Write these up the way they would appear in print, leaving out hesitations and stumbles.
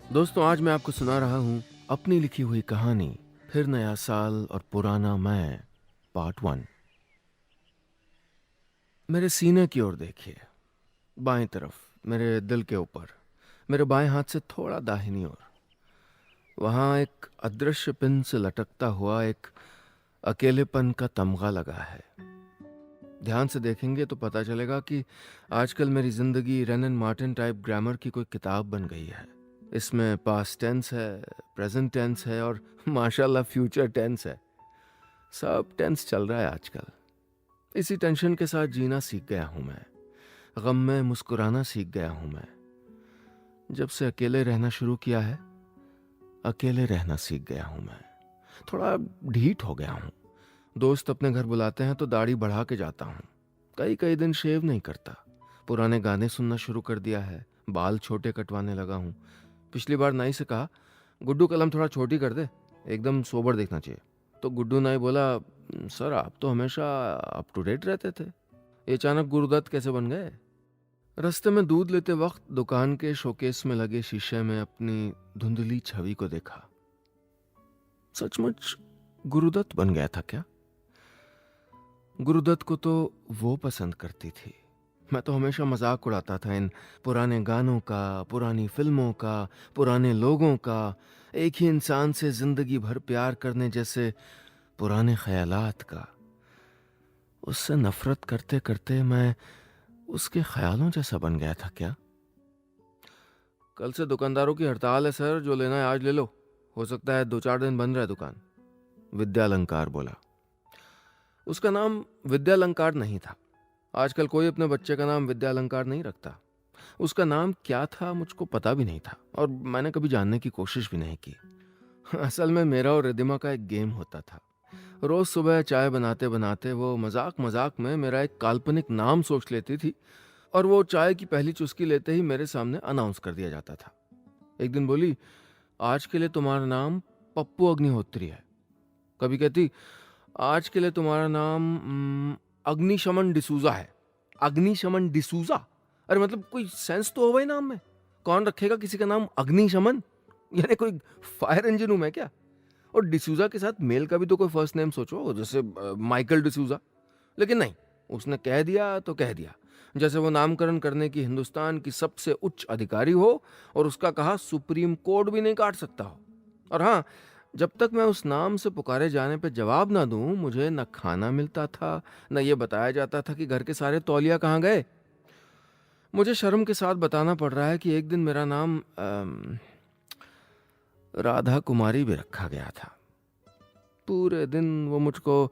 दोस्तों, आज मैं आपको सुना रहा हूँ अपनी लिखी हुई कहानी, फिर नया साल और पुराना मैं, पार्ट 1। मेरे सीने की ओर देखिए, बाएं तरफ, मेरे दिल के ऊपर, मेरे बाएं हाथ से थोड़ा दाहिनी ओर। वहाँ एक अदृश्य पिन से लटकता हुआ एक अकेलेपन का तमगा लगा है। ध्यान से देखेंगे तो पता चलेगा कि आजकल मेरी जिंदगी रेनन मार्टिन टाइप ग्रामर की कोई किताब बन गई है। इसमें पास्ट टेंस है, प्रेजेंट टेंस है और माशाल्लाह फ्यूचर टेंस है। सब टेंस चल रहा है आजकल। इसी टेंशन के साथ जीना सीख गया हूं मैं। गम में मुस्कुराना सीख गया हूं मैं। जब से अकेले रहना शुरू किया है, अकेले रहना सीख गया हूं मैं। थोड़ा ढीठ हो गया हूं। दोस्त अपने घर बुलाते हैं तो दाढ़ी बढ़ा के जाता हूं। कई कई दिन शेव नहीं करता। पुराने गाने सुनना शुरू कर दिया है। बाल छोटे कटवाने लगा हूं। पिछली बार नाई से कहा, गुड्डू कलम थोड़ा छोटी कर दे, एकदम सोबर देखना चाहिए। तो गुड्डू नाई बोला, सर आप तो हमेशा अप टू डेट रहते थे, ये अचानक गुरुदत्त कैसे बन गए? रास्ते में दूध लेते वक्त दुकान के शोकेस में लगे शीशे में अपनी धुंधली छवि को देखा। सचमुच गुरुदत्त बन गया था क्या? गुरुदत्त को तो वो पसंद करती थी। मैं तो हमेशा मजाक उड़ाता था इन पुराने गानों का, पुरानी फिल्मों का, पुराने लोगों का, एक ही इंसान से जिंदगी भर प्यार करने जैसे पुराने ख्यालात का। उससे नफरत करते करते मैं उसके ख्यालों जैसा बन गया था क्या? कल से दुकानदारों की हड़ताल है सर, जो लेना है आज ले लो, हो सकता है 2-4 दिन बंद रहे दुकान। विद्यालंकार बोला। उसका नाम विद्यालंकार नहीं था। आजकल कोई अपने बच्चे का नाम विद्यालंकार नहीं रखता। उसका नाम क्या था मुझको पता भी नहीं था, और मैंने कभी जानने की कोशिश भी नहीं की। असल में मेरा और रिदिमा का एक गेम होता था। रोज सुबह चाय बनाते बनाते वो मजाक मजाक में मेरा एक काल्पनिक नाम सोच लेती थी, और वो चाय की पहली चुस्की लेते ही मेरे सामने अनाउंस कर दिया जाता था। एक दिन बोली, आज के लिए तुम्हारा नाम पप्पू अग्निहोत्री है। कभी कहती, आज के लिए तुम्हारा नाम अग्निशमन डिसूजा है। अग्निशमन डिसूजा? अरे मतलब कोई सेंस तो हो भाई नाम में। कौन रखेगा किसी का नाम अग्निशमन? यानी कोई फायर इंजन हूं मैं क्या? और डिसूजा के साथ मेल का भी तो कोई फर्स्ट नेम सोचो, जैसे माइकल डिसूजा। लेकिन नहीं, उसने कह दिया तो कह दिया, जैसे वो नामकरण करने की हिंदुस्तान की सबसे उच्च अधिकारी हो और उसका कहा सुप्रीम कोर्ट भी नहीं काट सकता हो। और हाँ, जब तक मैं उस नाम से पुकारे जाने पे जवाब ना दूं, मुझे न खाना मिलता था, न ये बताया जाता था कि घर के सारे तौलिया कहाँ गए। मुझे शर्म के साथ बताना पड़ रहा है कि एक दिन मेरा नाम राधा कुमारी भी रखा गया था। पूरे दिन वो मुझको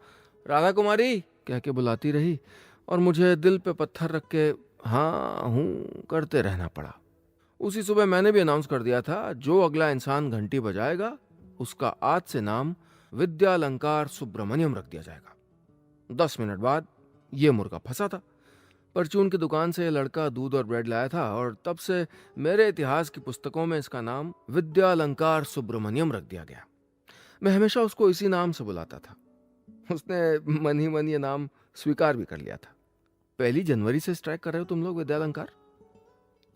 राधा कुमारी कह के बुलाती रही, और मुझे दिल पे पत्थर रख के हाँ हूँ करते रहना पड़ा। उसी सुबह मैंने भी अनाउंस कर दिया था, जो अगला इंसान घंटी बजाएगा उसका आज से नाम विद्यालंकार सुब्रमण्यम रख दिया जाएगा। 10 मिनट बाद ये मुर्गा फंसा था। परचून की दुकान से ये लड़का दूध और ब्रेड लाया था, और तब से मेरे इतिहास की पुस्तकों में इसका नाम विद्यालंकार सुब्रमण्यम रख दिया गया। मैं हमेशा उसको इसी नाम से बुलाता था। उसने मन ही मन ये नाम स्वीकार भी कर लिया था। 1 जनवरी से स्ट्राइक कर रहे हो तुम लोग विद्यालंकार?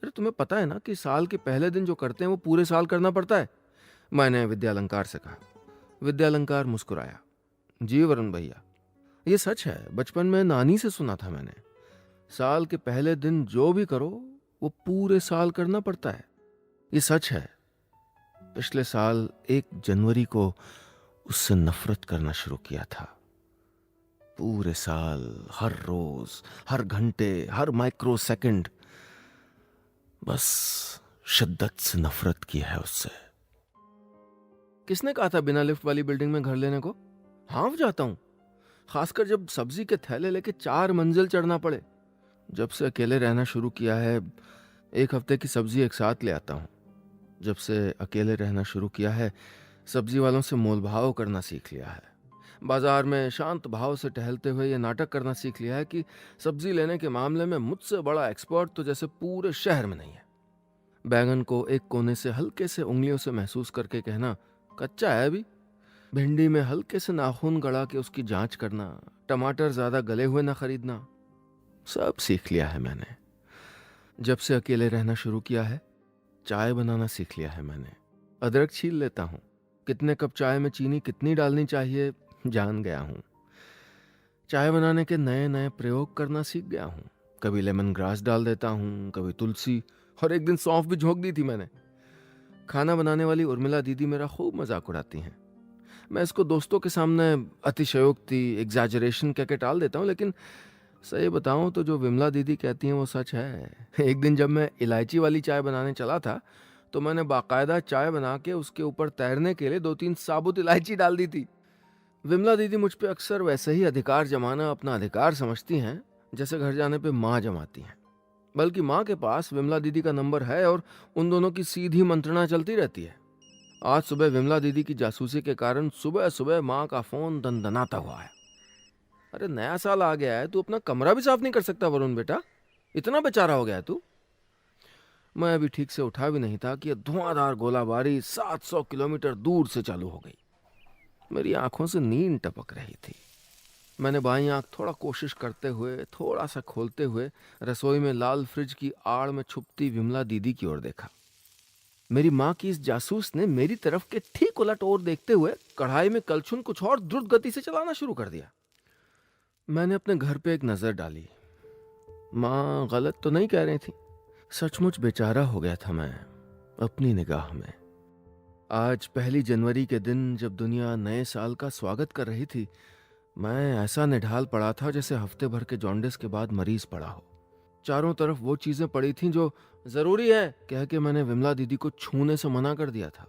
अरे तुम्हें पता है ना कि साल के पहले दिन जो करते हैं वो पूरे साल करना पड़ता है, मैंने विद्यालंकार से कहा। विद्यालंकार मुस्कुराया। जी वरुण भैया, ये सच है, बचपन में नानी से सुना था मैंने। साल के पहले दिन जो भी करो वो पूरे साल करना पड़ता है। ये सच है। पिछले साल 1 जनवरी को उससे नफरत करना शुरू किया था। पूरे साल, हर रोज, हर घंटे, हर माइक्रो सेकंड, बस शिद्दत से नफरत की है उससे। किसने कहा था बिना लिफ्ट वाली बिल्डिंग में घर लेने को? हाँफ जाता हूं, खासकर जब सब्जी के थैले लेके 4 मंजिल चढ़ना पड़े। जब से अकेले रहना शुरू किया है, 1 हफ्ते की सब्जी एक साथ ले आता हूं। जब से अकेले रहना शुरू किया है, सब्जी वालों से मोलभाव करना सीख लिया है। बाजार में शांत भाव से टहलते हुए ये नाटक करना सीख लिया है कि सब्जी लेने के मामले में मुझसे बड़ा एक्सपर्ट तो जैसे पूरे शहर में नहीं है। बैंगन को एक कोने से हल्के से उंगलियों से महसूस करके कहना, कच्चा है अभी। भिंडी में हल्के से नाखून गड़ा के उसकी जांच करना। टमाटर ज्यादा गले हुए ना खरीदना। सब सीख लिया है मैंने। जब से अकेले रहना शुरू किया है, चाय बनाना सीख लिया है मैंने। अदरक छील लेता हूँ। कितने कप चाय में चीनी कितनी डालनी चाहिए जान गया हूँ। चाय बनाने के नए नए प्रयोग करना सीख गया हूँ। कभी लेमन ग्रास डाल देता हूँ, कभी तुलसी, और एक दिन सौंफ भी झोंक दी थी मैंने। खाना बनाने वाली उर्मिला दीदी मेरा खूब मजाक उड़ाती हैं। मैं इसको दोस्तों के सामने अतिशयोक्ति, एग्जैजरेशन कह के टाल देता हूँ, लेकिन सही बताऊं तो जो विमला दीदी कहती हैं वो सच है। एक दिन जब मैं इलायची वाली चाय बनाने चला था, तो मैंने बाकायदा चाय बना के उसके ऊपर तैरने के लिए 2-3 साबुत इलायची डाल दी थी। विमला दीदी मुझ पे अक्सर वैसे ही अधिकार जमाना अपना अधिकार समझती हैं, जैसे घर जाने पे माँ जमाती हैं। बल्कि माँ के पास विमला दीदी का नंबर है और उन दोनों की सीधी मंत्रणा चलती रहती है। आज सुबह विमला दीदी की जासूसी के कारण सुबह सुबह माँ का फोन दनदनाता हुआ है। अरे नया साल आ गया है, तू अपना कमरा भी साफ नहीं कर सकता वरुण बेटा? इतना बेचारा हो गया है तू? मैं अभी ठीक से उठा भी नहीं था कि यह धुआंधार गोलाबारी 700 किलोमीटर दूर से चालू हो गई। मेरी आंखों से नींद टपक रही थी। मैंने बाईं आंख थोड़ा कोशिश करते हुए, थोड़ा सा खोलते हुए, रसोई में लाल फ्रिज की आड़ में छुपती विमला दीदी की ओर देखा। मेरी माँ की इस जासूस ने मेरी तरफ के ठीक उलट ओर देखते हुए कढ़ाई में कलछुन कुछ और द्रुत गति से चलाना शुरू कर दिया। मैंने अपने घर पे एक नजर डाली। माँ गलत तो नहीं कह रही थी। सचमुच बेचारा हो गया था मैं अपनी निगाह में। आज 1 जनवरी के दिन जब दुनिया नए साल का स्वागत कर रही थी, मैं ऐसा निढाल पड़ा था जैसे हफ्ते भर के जॉन्डिस के बाद मरीज पड़ा हो। चारों तरफ वो चीजें पड़ी थीं जो जरूरी है कह के मैंने विमला दीदी को छूने से मना कर दिया था।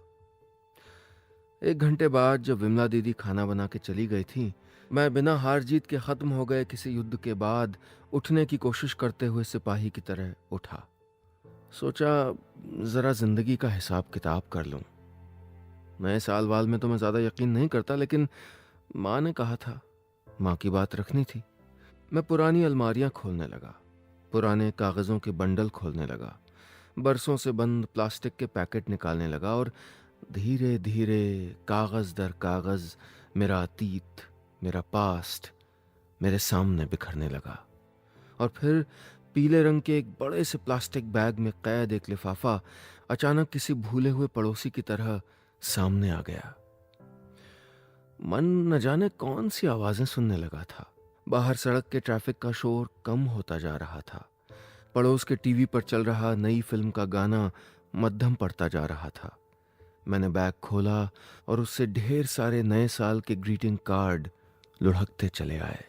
1 घंटे बाद जब विमला दीदी खाना बना के चली गई थी, मैं बिना हार जीत के खत्म हो गए किसी युद्ध के बाद उठने की कोशिश करते हुए सिपाही की तरह उठा। सोचा जरा जिंदगी का हिसाब किताब कर लूं। नए साल वाल में तो मैं ज्यादा यकीन नहीं करता, लेकिन माँ ने कहा था, माँ की बात रखनी थी। मैं पुरानी अलमारियां खोलने लगा, पुराने कागजों के बंडल खोलने लगा, बरसों से बंद प्लास्टिक के पैकेट निकालने लगा और धीरे धीरे कागज दर कागज मेरा अतीत, मेरा पास्ट मेरे सामने बिखरने लगा। और फिर पीले रंग के एक बड़े से प्लास्टिक बैग में कैद एक लिफाफा अचानक किसी भूले हुए पड़ोसी की तरह सामने आ गया। मन न जाने कौन सी आवाजें सुनने लगा था। बाहर सड़क के ट्रैफिक का शोर कम होता जा रहा था। पड़ोस के टीवी पर चल रहा नई फिल्म का गाना मध्यम पड़ता जा रहा था। मैंने बैग खोला और उससे ढेर सारे नए साल के ग्रीटिंग कार्ड लुढ़कते चले आए।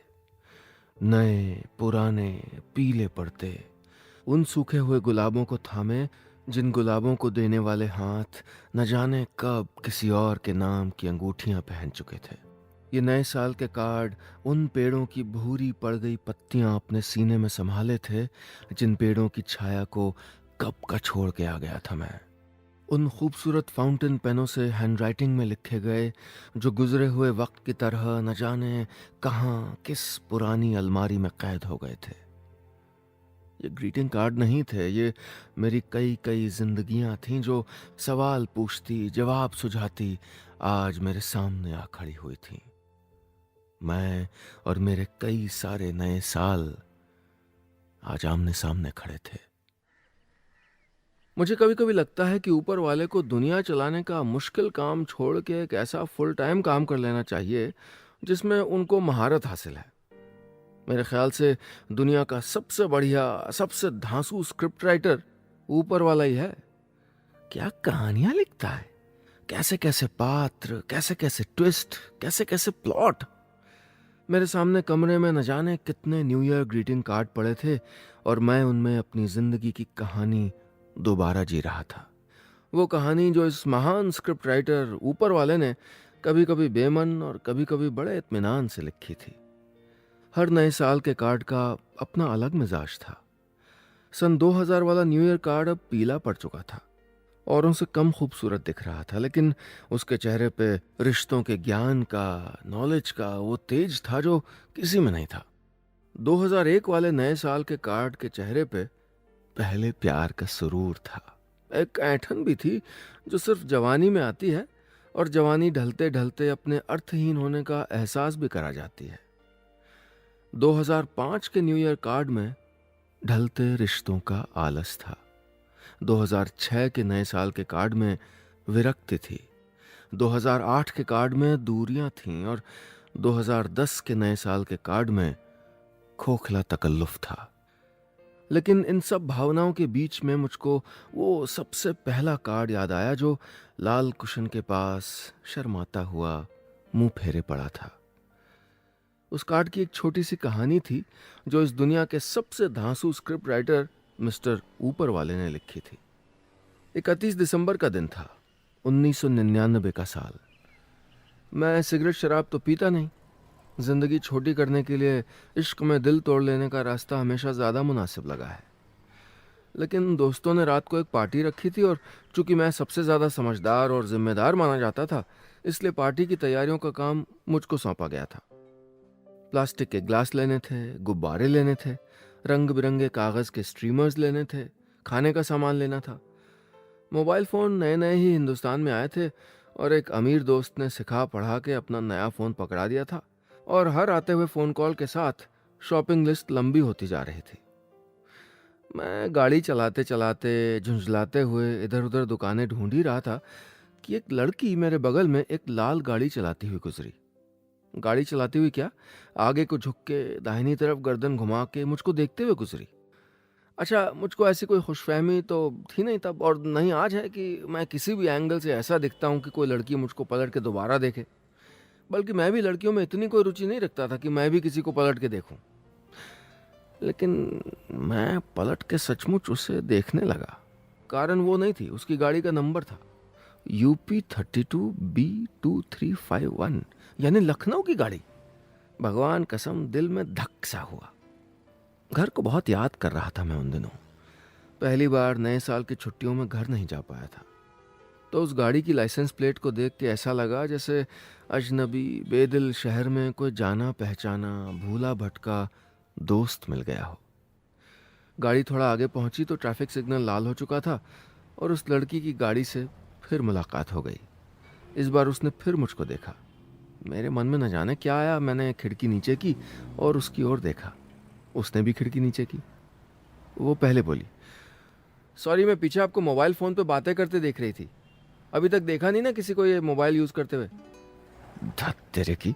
नए, पुराने, पीले पड़ते, उन सूखे हुए गुलाबों को थामे जिन गुलाबों को देने वाले हाथ न जाने कब किसी और के नाम की अंगूठियां पहन चुके थे। ये नए साल के कार्ड उन पेड़ों की भूरी पड़ गई पत्तियां अपने सीने में संभाले थे जिन पेड़ों की छाया को कब का छोड़ के आ गया था मैं। उन खूबसूरत फाउंटेन पेनों से हैंडराइटिंग में लिखे गए जो गुजरे हुए वक्त की तरह न जाने कहाँ किस पुरानी अलमारी में कैद हो गए थे। ये ग्रीटिंग कार्ड नहीं थे, ये मेरी कई कई जिंदगियां थीं जो सवाल पूछती, जवाब सुझाती आज मेरे सामने आ खड़ी हुई थीं। मैं और मेरे कई सारे नए साल आज आमने सामने खड़े थे। मुझे कभी कभी लगता है कि ऊपर वाले को दुनिया चलाने का मुश्किल काम छोड़ के एक ऐसा फुल टाइम काम कर लेना चाहिए जिसमें उनको महारत हासिल है। मेरे ख्याल से दुनिया का सबसे बढ़िया, सबसे धांसू स्क्रिप्ट राइटर ऊपर वाला ही है। क्या कहानियां लिखता है, कैसे कैसे पात्र, कैसे कैसे ट्विस्ट, कैसे कैसे प्लॉट। मेरे सामने कमरे में न जाने कितने न्यू ईयर ग्रीटिंग कार्ड पड़े थे और मैं उनमें अपनी जिंदगी की कहानी दोबारा जी रहा था। वो कहानी जो इस महान स्क्रिप्ट राइटर ऊपर वाले ने कभी कभी बेमन और कभी कभी बड़े इत्मीनान से लिखी थी। हर नए साल के कार्ड का अपना अलग मिजाज था। सन 2000 वाला न्यू ईयर कार्ड अब पीला पड़ चुका था, औरों से कम खूबसूरत दिख रहा था, लेकिन उसके चेहरे पे रिश्तों के ज्ञान का, नॉलेज का वो तेज था जो किसी में नहीं था। 2001 वाले नए साल के कार्ड के चेहरे पे पहले प्यार का सुरूर था। एक ऐंठन भी थी जो सिर्फ जवानी में आती है और जवानी ढलते ढलते अपने अर्थहीन होने का एहसास भी करा जाती है। 2005 के न्यू ईयर कार्ड में ढलते रिश्तों का आलस था। 2006 के नए साल के कार्ड में विरक्ति थी, 2008 के कार्ड में दूरियां थीं और 2010 के नए साल के कार्ड में खोखला तकल्लुफ था। लेकिन इन सब भावनाओं के बीच में मुझको वो सबसे पहला कार्ड याद आया जो लाल कुशन के पास शर्माता हुआ मुंह फेरे पड़ा था। उस कार्ड की एक छोटी सी कहानी थी जो इस दुनिया के सबसे धांसू स्क्रिप्ट राइटर मिस्टर ऊपर वाले ने लिखी थी। 31 दिसंबर का दिन था, 1999 का साल। मैं सिगरेट शराब तो पीता नहीं, जिंदगी छोटी करने के लिए इश्क में दिल तोड़ लेने का रास्ता हमेशा ज़्यादा मुनासिब लगा है। लेकिन दोस्तों ने रात को एक पार्टी रखी थी और चूंकि मैं सबसे ज़्यादा समझदार और जिम्मेदार माना जाता था, इसलिए पार्टी की तैयारियों का काम मुझको सौंपा गया था। प्लास्टिक के ग्लास लेने थे, गुब्बारे लेने थे, रंग बिरंगे कागज़ के स्ट्रीमर्स लेने थे, खाने का सामान लेना था। मोबाइल फ़ोन नए नए ही हिंदुस्तान में आए थे और एक अमीर दोस्त ने सिखा पढ़ा के अपना नया फ़ोन पकड़ा दिया था और हर आते हुए फ़ोन कॉल के साथ शॉपिंग लिस्ट लंबी होती जा रही थी। मैं गाड़ी चलाते चलाते झुंझलाते हुए इधर उधर दुकानें ढूंढ ही रहा था कि एक लड़की मेरे बगल में एक लाल गाड़ी चलाती हुई गुजरी। गाड़ी चलाती हुई क्या, आगे को झुक के दाहिनी तरफ गर्दन घुमा के मुझको देखते हुए गुजरी। अच्छा, मुझको ऐसी कोई खुशफहमी तो थी नहीं तब, और नहीं आज है कि मैं किसी भी एंगल से ऐसा दिखता हूँ कि कोई लड़की मुझको पलट के दोबारा देखे। बल्कि मैं भी लड़कियों में इतनी कोई रुचि नहीं रखता था कि मैं भी किसी को पलट के देखूं। लेकिन मैं पलट के सचमुच उसे देखने लगा। कारण वो नहीं थी, उसकी गाड़ी का नंबर था UP32B2351, यानी लखनऊ की गाड़ी। भगवान कसम, दिल में धक सा हुआ। घर को बहुत याद कर रहा था मैं उन दिनों। पहली बार नए साल की छुट्टियों में घर नहीं जा पाया था, तो उस गाड़ी की लाइसेंस प्लेट को देख के ऐसा लगा जैसे अजनबी बेदिल शहर में कोई जाना पहचाना भूला भटका दोस्त मिल गया हो। गाड़ी थोड़ा आगे पहुंची तो ट्रैफिक सिग्नल लाल हो चुका था और उस लड़की की गाड़ी से फिर मुलाकात हो गई। इस बार उसने फिर मुझको देखा। मेरे मन में न जाने क्या आया, मैंने खिड़की नीचे की और उसकी ओर देखा। उसने भी खिड़की नीचे की। वो पहले बोली, सॉरी, मैं पीछे आपको मोबाइल फ़ोन पे बातें करते देख रही थी। अभी तक देखा नहीं ना किसी को ये मोबाइल यूज़ करते हुए। धत तेरे की।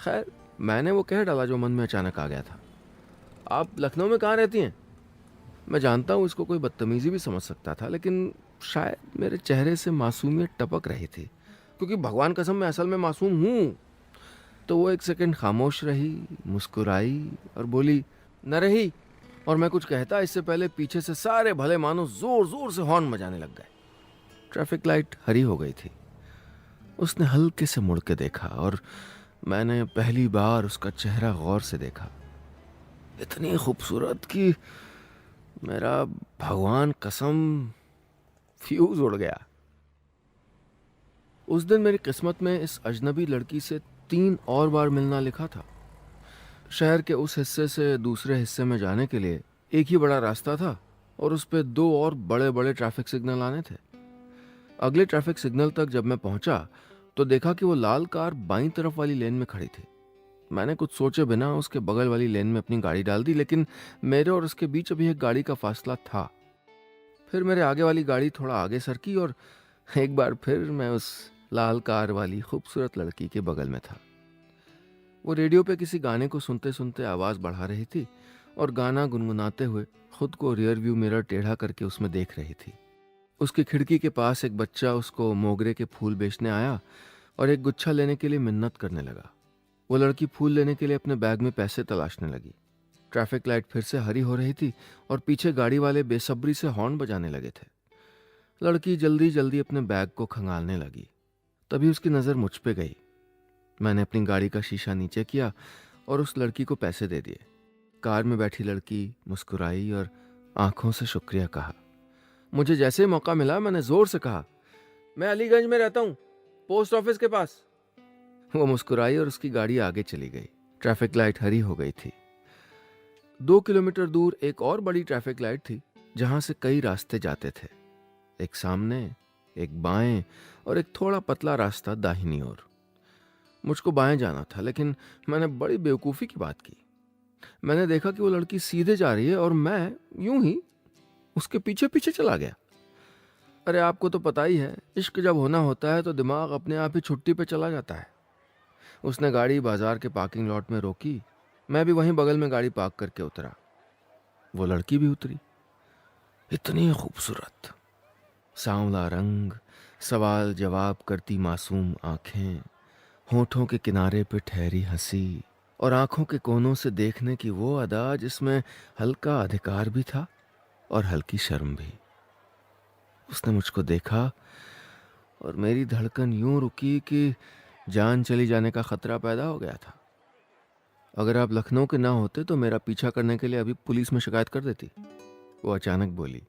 खैर, मैंने वो कह डाला जो मन में अचानक आ गया था। आप लखनऊ में कहाँ रहती हैं? मैं जानता हूँ इसको कोई बदतमीजी भी समझ सकता था, लेकिन शायद मेरे चेहरे से मासूमियत टपक रही थी, क्योंकि भगवान कसम मैं असल में मासूम हूँ। तो वो एक सेकंड खामोश रही, मुस्कुराई और बोली, न रही। और मैं कुछ कहता इससे पहले पीछे से सारे भले मानुस जोर जोर से हॉर्न बजाने लग गए। ट्रैफिक लाइट हरी हो गई थी। उसने हल्के से मुड़ के देखा और मैंने पहली बार उसका चेहरा गौर से देखा। इतनी खूबसूरत कि मेरा भगवान कसम फ्यूज उड़ गया। उस दिन मेरी किस्मत में इस अजनबी लड़की से 3 और बार मिलना लिखा था। शहर के उस हिस्से से दूसरे हिस्से में जाने के लिए एक ही बड़ा रास्ता था और उस पे 2 और बड़े बड़े ट्रैफिक सिग्नल आने थे। अगले ट्रैफिक सिग्नल तक जब मैं पहुंचा तो देखा कि वो लाल कार बाईं तरफ वाली लेन में खड़ी थी। मैंने कुछ सोचे बिना उसके बगल वाली लेन में अपनी गाड़ी डाल दी, लेकिन मेरे और उसके बीच अभी एक गाड़ी का फासला था। फिर मेरे आगे वाली गाड़ी थोड़ा आगे सरकी और एक बार फिर मैं उस लाल कार वाली खूबसूरत लड़की के बगल में था। वो रेडियो पे किसी गाने को सुनते सुनते आवाज़ बढ़ा रही थी और गाना गुनगुनाते हुए खुद को रियर व्यू मिरर टेढ़ा करके उसमें देख रही थी। उसकी खिड़की के पास एक बच्चा उसको मोगरे के फूल बेचने आया और एक गुच्छा लेने के लिए मिन्नत करने लगा। वो लड़की फूल लेने के लिए अपने बैग में पैसे तलाशने लगी। ट्रैफिक लाइट फिर से हरी हो रही थी और पीछे गाड़ी वाले बेसब्री से हॉर्न बजाने लगे थे। लड़की जल्दी जल्दी अपने बैग को खंगालने लगी। तभी उसकी नज़र मुझ पे गई। मैंने अपनी गाड़ी का शीशा नीचे किया और उस लड़की को पैसे दे दिए। कार में बैठी लड़की मुस्कुराई और आंखों से शुक्रिया कहा। मुझे जैसे ही मौका मिला मैंने जोर से कहा, मैं अलीगंज में रहता हूँ, पोस्ट ऑफिस के पास। वो मुस्कुराई और उसकी गाड़ी आगे चली गई। ट्रैफिक लाइट हरी हो गई थी। 2 किलोमीटर दूर एक और बड़ी ट्रैफिक लाइट थी जहां से कई रास्ते जाते थे, एक सामने, एक बाएं और एक थोड़ा पतला रास्ता दाहिनी ओर। मुझको बाएं जाना था, लेकिन मैंने बड़ी बेवकूफ़ी की बात की। मैंने देखा कि वो लड़की सीधे जा रही है और मैं यूं ही उसके पीछे पीछे चला गया। अरे आपको तो पता ही है, इश्क जब होना होता है तो दिमाग अपने आप ही छुट्टी पे चला जाता है। उसने गाड़ी बाजार के पार्किंग लॉट में रोकी। मैं भी वहीं बगल में गाड़ी पार्क करके उतरा। वो लड़की भी उतरी। इतनी खूबसूरत, सांवला रंग, सवाल जवाब करती मासूम आंखें, होठों के किनारे पे ठहरी हंसी और आंखों के कोनों से देखने की वो अदा जिसमें हल्का अधिकार भी था और हल्की शर्म भी। उसने मुझको देखा और मेरी धड़कन यूं रुकी कि जान चली जाने का खतरा पैदा हो गया था। अगर आप लखनऊ के ना होते तो मेरा पीछा करने के लिए अभी पुलिस में शिकायत कर देती। वो अचानक बोली।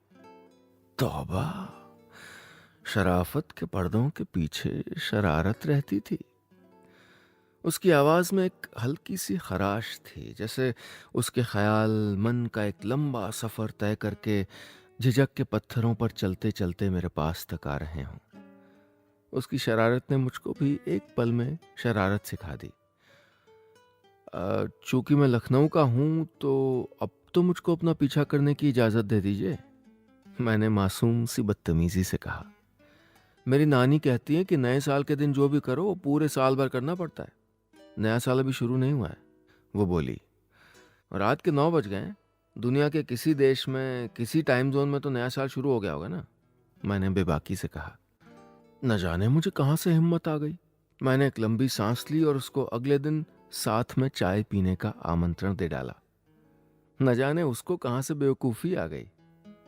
तौबा, शराफत के पर्दों के पीछे शरारत रहती थी। उसकी आवाज में एक हल्की सी खराश थी, जैसे उसके ख्याल मन का एक लंबा सफर तय करके झिझक के पत्थरों पर चलते चलते मेरे पास तक आ रहे हों। उसकी शरारत ने मुझको भी एक पल में शरारत सिखा दी। चूंकि मैं लखनऊ का हूं तो अब तो मुझको अपना पीछा करने की इजाजत दे दीजिए, मैंने मासूम सी बदतमीजी से कहा। मेरी नानी कहती है कि नए साल के दिन जो भी करो वो पूरे साल भर करना पड़ता है। नया साल अभी शुरू नहीं हुआ है। वो बोली। रात के 9 बज गए हैं। दुनिया के किसी देश में किसी टाइम जोन में तो नया साल शुरू हो गया होगा ना, मैंने बेबाकी से कहा। न जाने मुझे कहाँ से हिम्मत आ गई। मैंने एक लंबी सांस ली और उसको अगले दिन साथ में चाय पीने का आमंत्रण दे डाला। न जाने उसको कहाँ से बेवकूफ़ी आ गई।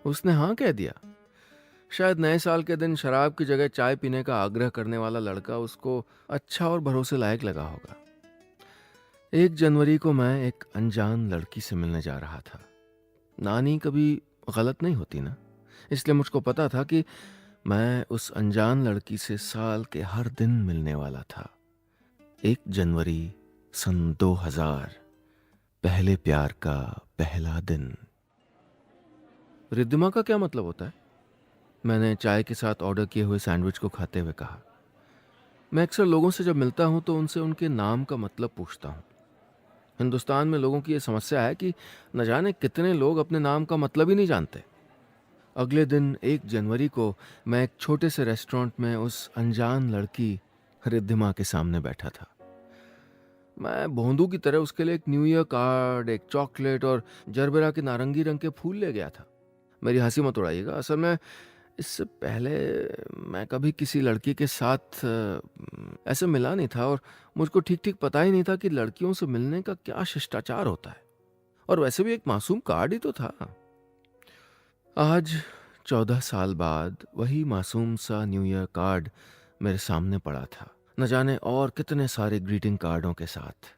उसने हाँ कह दिया। शायद नए साल के दिन शराब की जगह चाय पीने का आग्रह करने वाला लड़का उसको अच्छा और भरोसे लायक लगा होगा। 1 जनवरी को मैं एक अनजान लड़की से मिलने जा रहा था। नानी कभी गलत नहीं होती ना, इसलिए मुझको पता था कि मैं उस अनजान लड़की से साल के हर दिन मिलने वाला था। 1 जनवरी सन 2000, पहले प्यार का पहला दिन। रिद्धिमा का क्या मतलब होता है? मैंने चाय के साथ ऑर्डर किए हुए सैंडविच को खाते हुए कहा। मैं अक्सर लोगों से जब मिलता हूं तो उनसे उनके नाम का मतलब पूछता हूं। हिंदुस्तान में लोगों की यह समस्या है कि न जाने कितने लोग अपने नाम का मतलब ही नहीं जानते। अगले दिन 1 जनवरी को मैं एक छोटे से रेस्टोरेंट में उस अनजान लड़की रिद्धिमा के सामने बैठा था। मैं भोंदू की तरह उसके लिए एक न्यू ईयर कार्ड, एक चॉकलेट और जरबेरा के नारंगी रंग के फूल ले गया था। मेरी हंसी मत उड़ाइएगा, असल में इससे पहले मैं कभी किसी लड़की के साथ ऐसे मिला नहीं था और मुझको ठीक ठीक पता ही नहीं था कि लड़कियों से मिलने का क्या शिष्टाचार होता है। और वैसे भी एक मासूम कार्ड ही तो था। आज 14 साल बाद वही मासूम सा न्यू ईयर कार्ड मेरे सामने पड़ा था, न जाने और कितने सारे ग्रीटिंग कार्डों के साथ।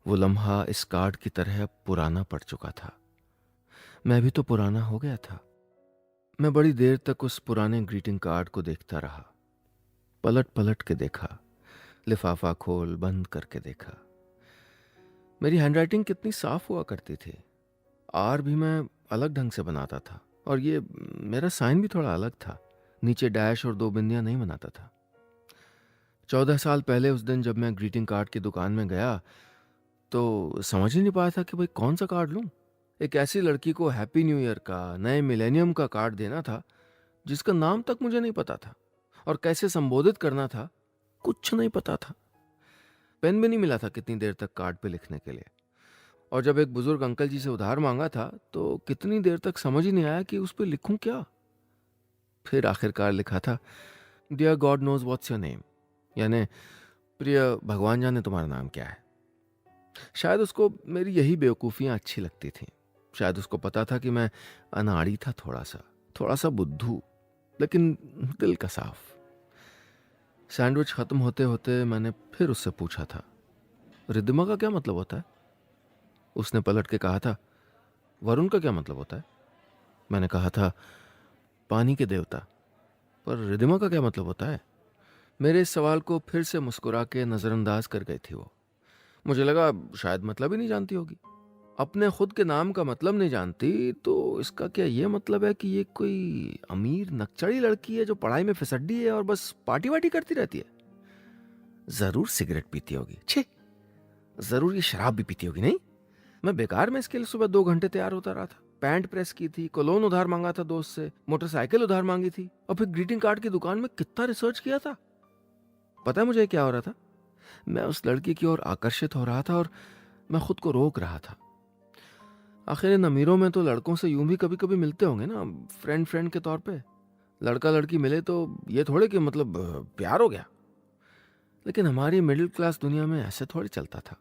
वो लम्हा इस कार्ड की तरह पुराना पड़ चुका था। मैं भी तो पुराना हो गया था। मैं बड़ी देर तक उस पुराने ग्रीटिंग कार्ड को देखता रहा। पलट पलट के देखा, लिफाफा खोल बंद करके देखा। मेरी हैंडराइटिंग कितनी साफ हुआ करती थी। आर भी मैं अलग ढंग से बनाता था और ये मेरा साइन भी थोड़ा अलग था। नीचे डैश और 2 बिंदियां नहीं बनाता था। 14 साल पहले उस दिन जब मैं ग्रीटिंग कार्ड की दुकान में गया तो समझ ही नहीं पाया था कि भाई कौन सा कार्ड लूं। एक ऐसी लड़की को हैप्पी न्यू ईयर का, नए मिलेनियम का कार्ड देना था जिसका नाम तक मुझे नहीं पता था और कैसे संबोधित करना था कुछ नहीं पता था। पेन भी नहीं मिला था कितनी देर तक कार्ड पे लिखने के लिए। और जब एक बुजुर्ग अंकल जी से उधार मांगा था तो कितनी देर तक समझ ही नहीं आया कि उस पर लिखूं क्या। फिर आखिरकार लिखा था, dear God knows what's your name, यानी प्रिय भगवान जाने तुम्हारा नाम क्या है। शायद उसको मेरी यही बेवकूफ़ियाँ अच्छी लगती थीं। शायद उसको पता था कि मैं अनाड़ी था, थोड़ा सा बुद्धू, लेकिन दिल का साफ। सैंडविच ख़त्म होते होते मैंने फिर उससे पूछा था, रिद्धिमा का क्या मतलब होता है? उसने पलट के कहा था, वरुण का क्या मतलब होता है? मैंने कहा था, पानी के देवता। पर रिद्धिमा का क्या मतलब होता है? मेरे इस सवाल को फिर से मुस्कुरा के नज़रअंदाज कर गई थी वो। मुझे लगा शायद मतलब ही नहीं जानती होगी। अपने खुद के नाम का मतलब नहीं जानती तो इसका क्या ये मतलब है कि ये कोई अमीर नक्चड़ी लड़की है जो पढ़ाई में फिसड्डी है और बस पार्टी वार्टी करती रहती है। जरूर सिगरेट पीती होगी, छे, जरूर ये शराब भी पीती होगी। नहीं, मैं बेकार में इसके लिए सुबह 2 घंटे तैयार होता रहा था। पैंट प्रेस की थी, कोलोन उधार मांगा था दोस्त से, मोटरसाइकिल उधार मांगी थी, और फिर ग्रीटिंग कार्ड की दुकान में कितना रिसर्च किया था। पता है मुझे क्या हो रहा था? मैं उस लड़की की ओर आकर्षित हो रहा था और मैं खुद को रोक रहा था। आखिर इन अमीरों में तो लड़कों से यूं भी कभी कभी मिलते होंगे ना, फ्रेंड फ्रेंड के तौर पे। लड़का लड़की मिले तो ये थोड़े कि मतलब प्यार हो गया। लेकिन हमारी मिडिल क्लास दुनिया में ऐसे थोड़ी चलता था।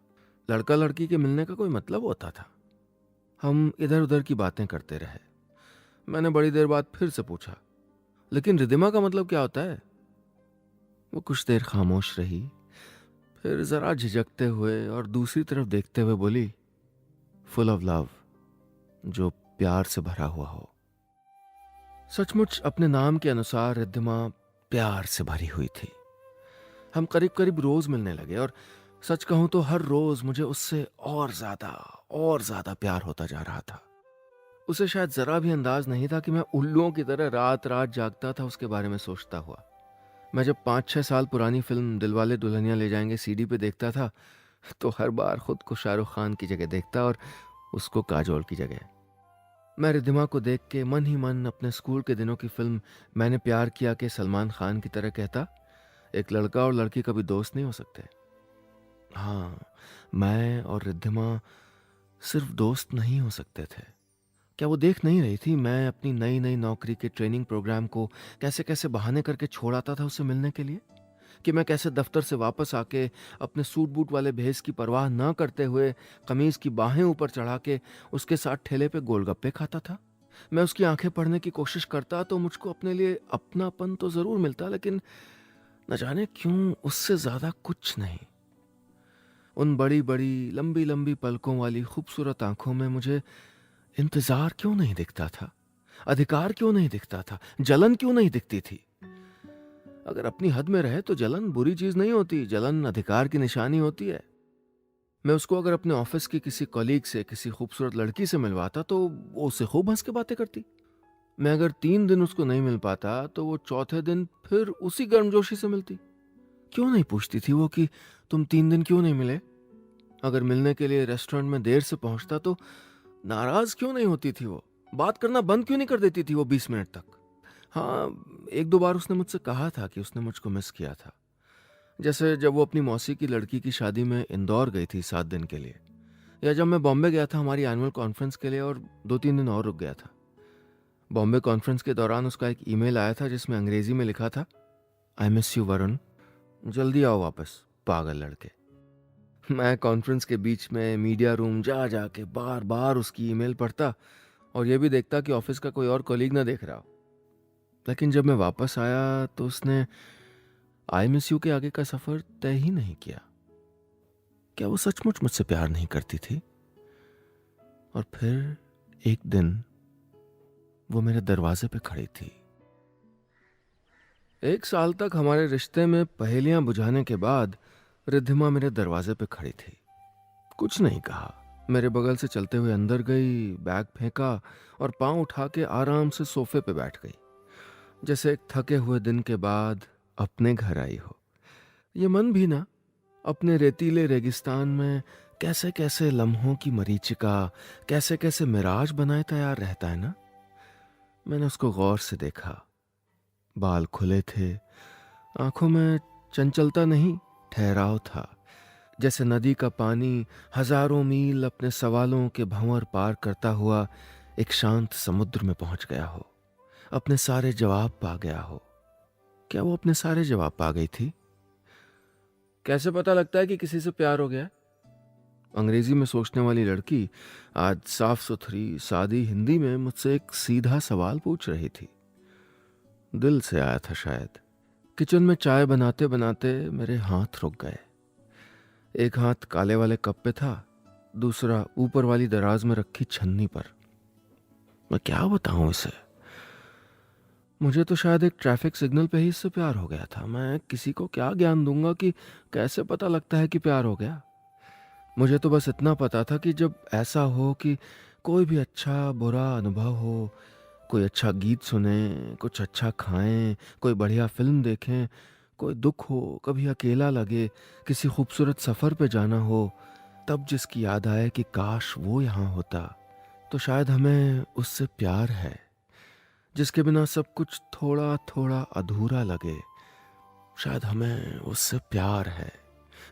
लड़का लड़की के मिलने का कोई मतलब होता था? हम इधर उधर की बातें करते रहे। मैंने बड़ी देर बाद फिर से पूछा, लेकिन रिदिमा का मतलब क्या होता है? वो कुछ देर खामोश रही, फिर जरा झिझकते हुए और दूसरी तरफ देखते हुए बोली, फुल ऑफ लव, जो प्यार से भरा हुआ हो। सचमुच अपने नाम के अनुसार रिद्धिमा प्यार से भरी हुई थी। हम करीब करीब रोज मिलने लगे और सच कहूं तो हर रोज मुझे उससे और ज्यादा प्यार होता जा रहा था। उसे शायद जरा भी अंदाज नहीं था कि मैं उल्लुओं की तरह रात रात जागता था उसके बारे में सोचता हुआ। मैं जब 5-6 साल पुरानी फिल्म दिलवाले दुल्हनिया ले जाएंगे सीडी पे देखता था, तो हर बार खुद को शाहरुख खान की जगह देखता और उसको काजोल की जगह। मैं रिद्धिमा को देख के मन ही मन अपने स्कूल के दिनों की फिल्म मैंने प्यार किया के सलमान खान की तरह कहता, एक लड़का और लड़की कभी दोस्त नहीं हो सकते। हाँ, मैं और रिद्धिमा सिर्फ दोस्त नहीं हो सकते थे। क्या वो देख नहीं रही थी मैं अपनी नई नई नौकरी के ट्रेनिंग प्रोग्राम को कैसे कैसे बहाने करके छोड़ आता था उससे मिलने के लिए? कि मैं कैसे दफ्तर से वापस आके अपने सूट बूट वाले भेस की परवाह न करते हुए कमीज की बाहें ऊपर चढ़ा के उसके साथ ठेले पे गोलगप्पे खाता था। मैं उसकी आंखें पढ़ने की कोशिश करता तो मुझको अपने लिए अपनापन तो जरूर मिलता, लेकिन न जाने क्यों उससे ज्यादा कुछ नहीं। उन बड़ी बड़ी लंबी लंबी पलकों वाली खूबसूरत आंखों में मुझे इंतजार क्यों नहीं दिखता था? अधिकार क्यों नहीं दिखता था? जलन क्यों नहीं दिखती थी? अगर अपनी हद में रहे तो जलन बुरी चीज नहीं होती, जलन अधिकार की निशानी होती है। मैं उसको अगर अपने ऑफिस की किसी कॉलीग से, किसी खूबसूरत लड़की से मिलवाता तो वो उससे खूब हंस के बातें करती। मैं अगर 3 दिन उसको नहीं मिल पाता तो वो चौथे दिन फिर उसी गर्मजोशी से मिलती। क्यों नहीं पूछती थी वो कि तुम 3 दिन क्यों नहीं मिले? अगर मिलने के लिए रेस्टोरेंट में देर से पहुंचता तो नाराज क्यों नहीं होती थी वो? बात करना बंद क्यों नहीं कर देती थी वो 20 मिनट तक? हाँ, 1-2 बार उसने मुझसे कहा था कि उसने मुझको मिस किया था। जैसे जब वो अपनी मौसी की लड़की की शादी में इंदौर गई थी 7 दिन के लिए, या जब मैं बॉम्बे गया था हमारी एनुअल कॉन्फ्रेंस के लिए और 2-3 दिन और रुक गया था। बॉम्बे कॉन्फ्रेंस के दौरान उसका एक ईमेल आया था जिसमें अंग्रेजी में लिखा था, आई मिस यू वरुण, जल्दी आओ वापस, पागल लड़के। मैं कॉन्फ्रेंस के बीच में मीडिया रूम जा जा के बार बार उसकी ईमेल पढ़ता और ये भी देखता कि ऑफिस का कोई और कलीग ना देख रहा हो। लेकिन जब मैं वापस आया तो उसने आई मिस यू के आगे का सफर तय ही नहीं किया। क्या वो सचमुच मुझसे प्यार नहीं करती थी? और फिर एक दिन वो मेरे दरवाजे पे खड़ी थी। 1 साल तक हमारे रिश्ते में पहेलियां बुझाने के बाद रिद्धिमा मेरे दरवाजे पे खड़ी थी। कुछ नहीं कहा, मेरे बगल से चलते हुए अंदर गई, बैग फेंका और पांव उठा के आराम से सोफे पे बैठ गई, जैसे एक थके हुए दिन के बाद अपने घर आई हो। ये मन भी ना अपने रेतीले रेगिस्तान में कैसे कैसे लम्हों की मरीचिका, कैसे कैसे मिराज बनाए तैयार रहता है ना। मैंने उसको गौर से देखा। बाल खुले थे, आंखों में चंचलता नहीं, ठहराव था। जैसे नदी का पानी हजारों मील अपने सवालों के भंवर पार करता हुआ एक शांत समुद्र में पहुंच गया हो, अपने सारे जवाब पा गया हो। क्या वो अपने सारे जवाब पा गई थी? कैसे पता लगता है कि किसी से प्यार हो गया? अंग्रेजी में सोचने वाली लड़की आज साफ सुथरी सादी हिंदी में मुझसे एक सीधा सवाल पूछ रही थी। दिल से आया था शायद। किचन में चाय बनाते बनाते मेरे हाथ रुक गए। एक हाथ काले वाले कप पे था, दूसरा ऊपर वाली दराज में रखी छन्नी पर। मैं क्या बताऊं इसे? मुझे तो शायद एक ट्रैफिक सिग्नल पे ही इससे प्यार हो गया था। मैं किसी को क्या ज्ञान दूंगा कि कैसे पता लगता है कि प्यार हो गया। मुझे तो बस इतना पता था कि जब ऐसा हो कि कोई भी अच्छा बुरा अनुभव हो, कोई अच्छा गीत सुने, कुछ अच्छा खाएं, कोई बढ़िया फिल्म देखें, कोई दुख हो, कभी अकेला लगे, किसी खूबसूरत सफ़र पे जाना हो, तब जिसकी याद आए कि काश वो यहाँ होता, तो शायद हमें उससे प्यार है, जिसके बिना सब कुछ थोड़ा-थोड़ा अधूरा लगे। शायद हमें उससे प्यार है,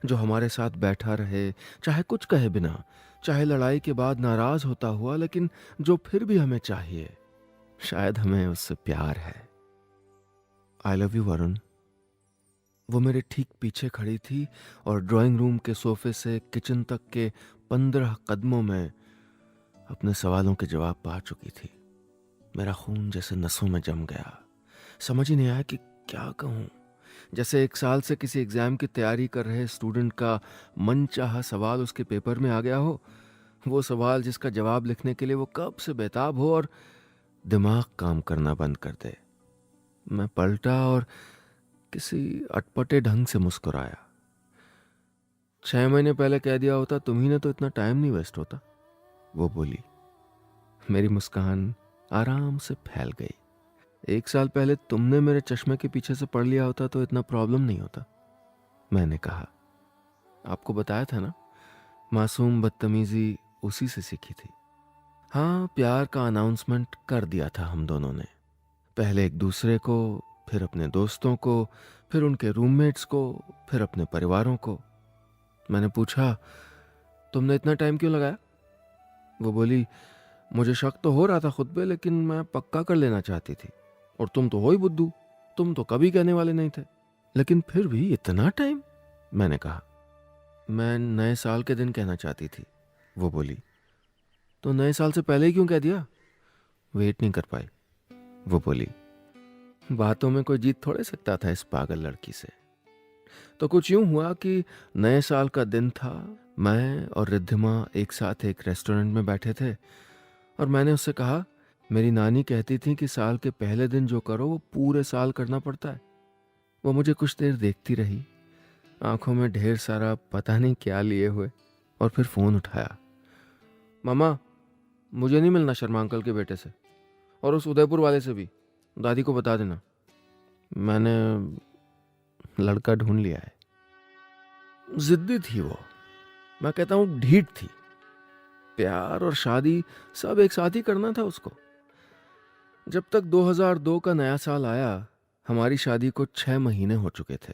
जो हमारे साथ बैठा रहे, चाहे कुछ कहे बिना, चाहे लड़ाई के बाद नाराज़ होता हुआ, लेकिन जो फिर भी हमें चाहिए। शायद हमें उससे प्यार है। I love you Varun. वो मेरे ठीक पीछे खड़ी थी और ड्राइंग रूम के सोफे से किचन तक के 15 कदमों में अपने सवालों के जवाब पा चुकी थी। मेरा खून जैसे नसों में जम गया। समझ ही नहीं आया कि क्या कहूँ। जैसे 1 साल से किसी एग्जाम की तैयारी कर रहे स्टूडेंट का मनचाहा सवाल उसके पेपर में आ गया हो। वो सवाल जिसका जवाब लिखने के लिए वो कब से बेताब हो और दिमाग काम करना बंद कर दे। मैं पलटा और किसी अटपटे ढंग से मुस्कुराया। 6 महीने पहले कह दिया होता तुम्ही ने तो इतना टाइम नहीं वेस्ट होता, वो बोली। मेरी मुस्कान आराम से फैल गई। 1 साल पहले तुमने मेरे चश्मे के पीछे से पढ़ लिया होता तो इतना प्रॉब्लम नहीं होता, मैंने कहा। आपको बताया था ना, मासूम बदतमीजी उसी से सीखी थी। हाँ, प्यार का अनाउंसमेंट कर दिया था हम दोनों ने। पहले एक दूसरे को, फिर अपने दोस्तों को, फिर उनके रूममेट्स को, फिर अपने परिवारों को। मैंने पूछा, तुमने इतना टाइम क्यों लगाया? वो बोली, मुझे शक तो हो रहा था खुद पे, लेकिन मैं पक्का कर लेना चाहती थी। और तुम तो हो ही बुद्धू, तुम तो कभी कहने वाले नहीं थे। लेकिन फिर भी इतना टाइम? मैंने कहा। मैं नए साल के दिन कहना चाहती थी, वो बोली। तो नए साल से पहले ही क्यों कह दिया? वेट नहीं कर पाई, वो बोली। बातों में कोई जीत थोड़े सकता था इस पागल लड़की से। तो कुछ यूं हुआ कि नए साल का दिन था। मैं और रिद्धिमा एक साथ एक रेस्टोरेंट में बैठे थे और मैंने उससे कहा, मेरी नानी कहती थी कि साल के पहले दिन जो करो वो पूरे साल करना पड़ता है। वो मुझे कुछ देर देखती रही, आंखों में ढेर सारा पता नहीं क्या लिए हुए, और फिर फोन उठाया। मामा, मुझे नहीं मिलना शर्मा अंकल के बेटे से, और उस उदयपुर वाले से भी। दादी को बता देना, मैंने लड़का ढूंढ लिया है। जिद्दी थी वो, मैं कहता हूं ढीठ थी। प्यार और शादी सब एक साथ ही करना था उसको। जब तक 2002 का नया साल आया, हमारी शादी को 6 महीने हो चुके थे।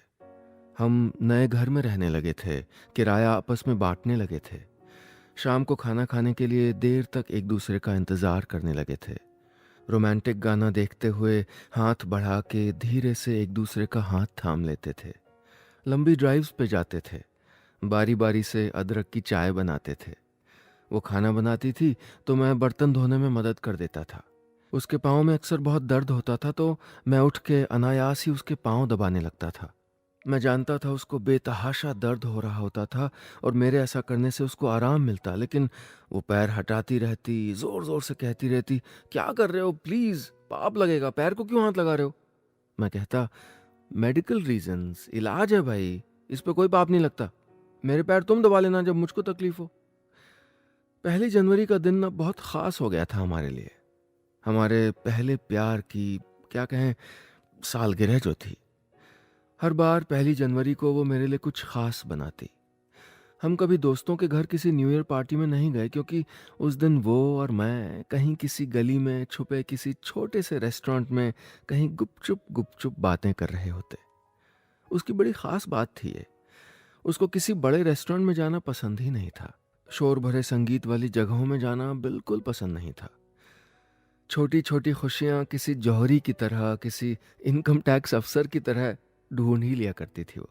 हम नए घर में रहने लगे थे, किराया आपस में बांटने लगे थे। शाम को खाना खाने के लिए देर तक एक दूसरे का इंतजार करने लगे थे। रोमांटिक गाना देखते हुए हाथ बढ़ा के धीरे से एक दूसरे का हाथ थाम लेते थे। लंबी ड्राइव्स पे जाते थे। बारी बारी से अदरक की चाय बनाते थे। वो खाना बनाती थी तो मैं बर्तन धोने में मदद कर देता था। उसके पाँव में अक्सर बहुत दर्द होता था तो मैं उठ के अनायास ही उसके पाँव दबाने लगता था। मैं जानता था उसको बेतहाशा दर्द हो रहा होता था और मेरे ऐसा करने से उसको आराम मिलता, लेकिन वो पैर हटाती रहती, जोर जोर से कहती रहती, क्या कर रहे हो, प्लीज, पाप लगेगा, पैर को क्यों हाथ लगा रहे हो? मैं कहता, मेडिकल रीजंस, इलाज है भाई, इस पे कोई पाप नहीं लगता। मेरे पैर तुम दबा लेना जब मुझको तकलीफ हो। 1 जनवरी का दिन अब बहुत खास हो गया था हमारे लिए। हमारे पहले प्यार की, क्या कहें, सालगिरह जो थी। हर बार 1 जनवरी को वो मेरे लिए कुछ खास बनाती। हम कभी दोस्तों के घर किसी न्यू ईयर पार्टी में नहीं गए, क्योंकि उस दिन वो और मैं कहीं किसी गली में छुपे किसी छोटे से रेस्टोरेंट में कहीं गुपचुप गुपचुप बातें कर रहे होते। उसकी बड़ी खास बात थी ये। उसको किसी बड़े रेस्टोरेंट में जाना पसंद ही नहीं था। शोर भरे संगीत वाली जगहों में जाना बिल्कुल पसंद नहीं था। छोटी छोटी खुशियां किसी जौहरी की तरह, किसी इनकम टैक्स अफसर की तरह ढूंढ ही लिया करती थी वो।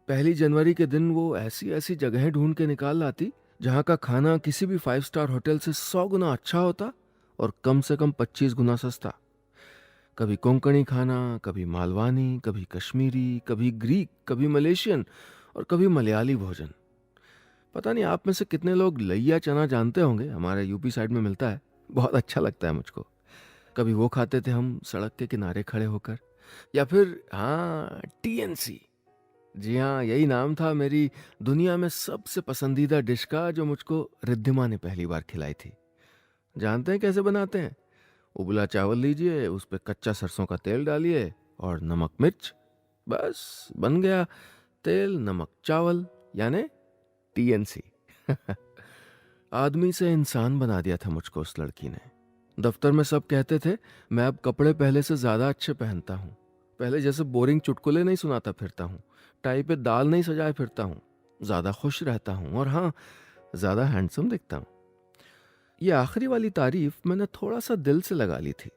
1 जनवरी के दिन वो ऐसी ऐसी जगहें ढूंढ के निकाल लाती जहाँ का खाना किसी भी 5 स्टार होटल से 100 गुना अच्छा होता और कम से कम 25 गुना सस्ता। कभी कोंकणी खाना, कभी मालवानी, कभी कश्मीरी, कभी ग्रीक, कभी मलेशियन और कभी मलयाली भोजन। पता नहीं आप में से कितने लोग लइया चना जानते होंगे, हमारे यूपी साइड में मिलता है, बहुत अच्छा लगता है मुझको। कभी वो खाते थे हम सड़क के किनारे खड़े होकर। या फिर हाँ, टीएनसी। जी हाँ, यही नाम था मेरी दुनिया में सबसे पसंदीदा डिश का, जो मुझको रिद्धिमा ने पहली बार खिलाई थी। जानते हैं कैसे बनाते हैं? उबला चावल लीजिए, उस पे कच्चा सरसों का तेल डालिए और नमक मिर्च, बस बन गया तेल नमक चावल, यानी टीएनसी। आदमी से इंसान बना दिया था मुझको उस लड़की ने। दफ्तर में सब कहते थे मैं अब कपड़े पहले से ज़्यादा अच्छे पहनता हूँ। पहले जैसे बोरिंग चुटकुले नहीं सुनाता फिरता हूँ, टाई पे दाल नहीं सजाए फिरता हूँ, ज़्यादा खुश रहता हूँ और हाँ, ज़्यादा हैंडसम दिखता हूँ। ये आखिरी वाली तारीफ मैंने थोड़ा सा दिल से लगा ली थी।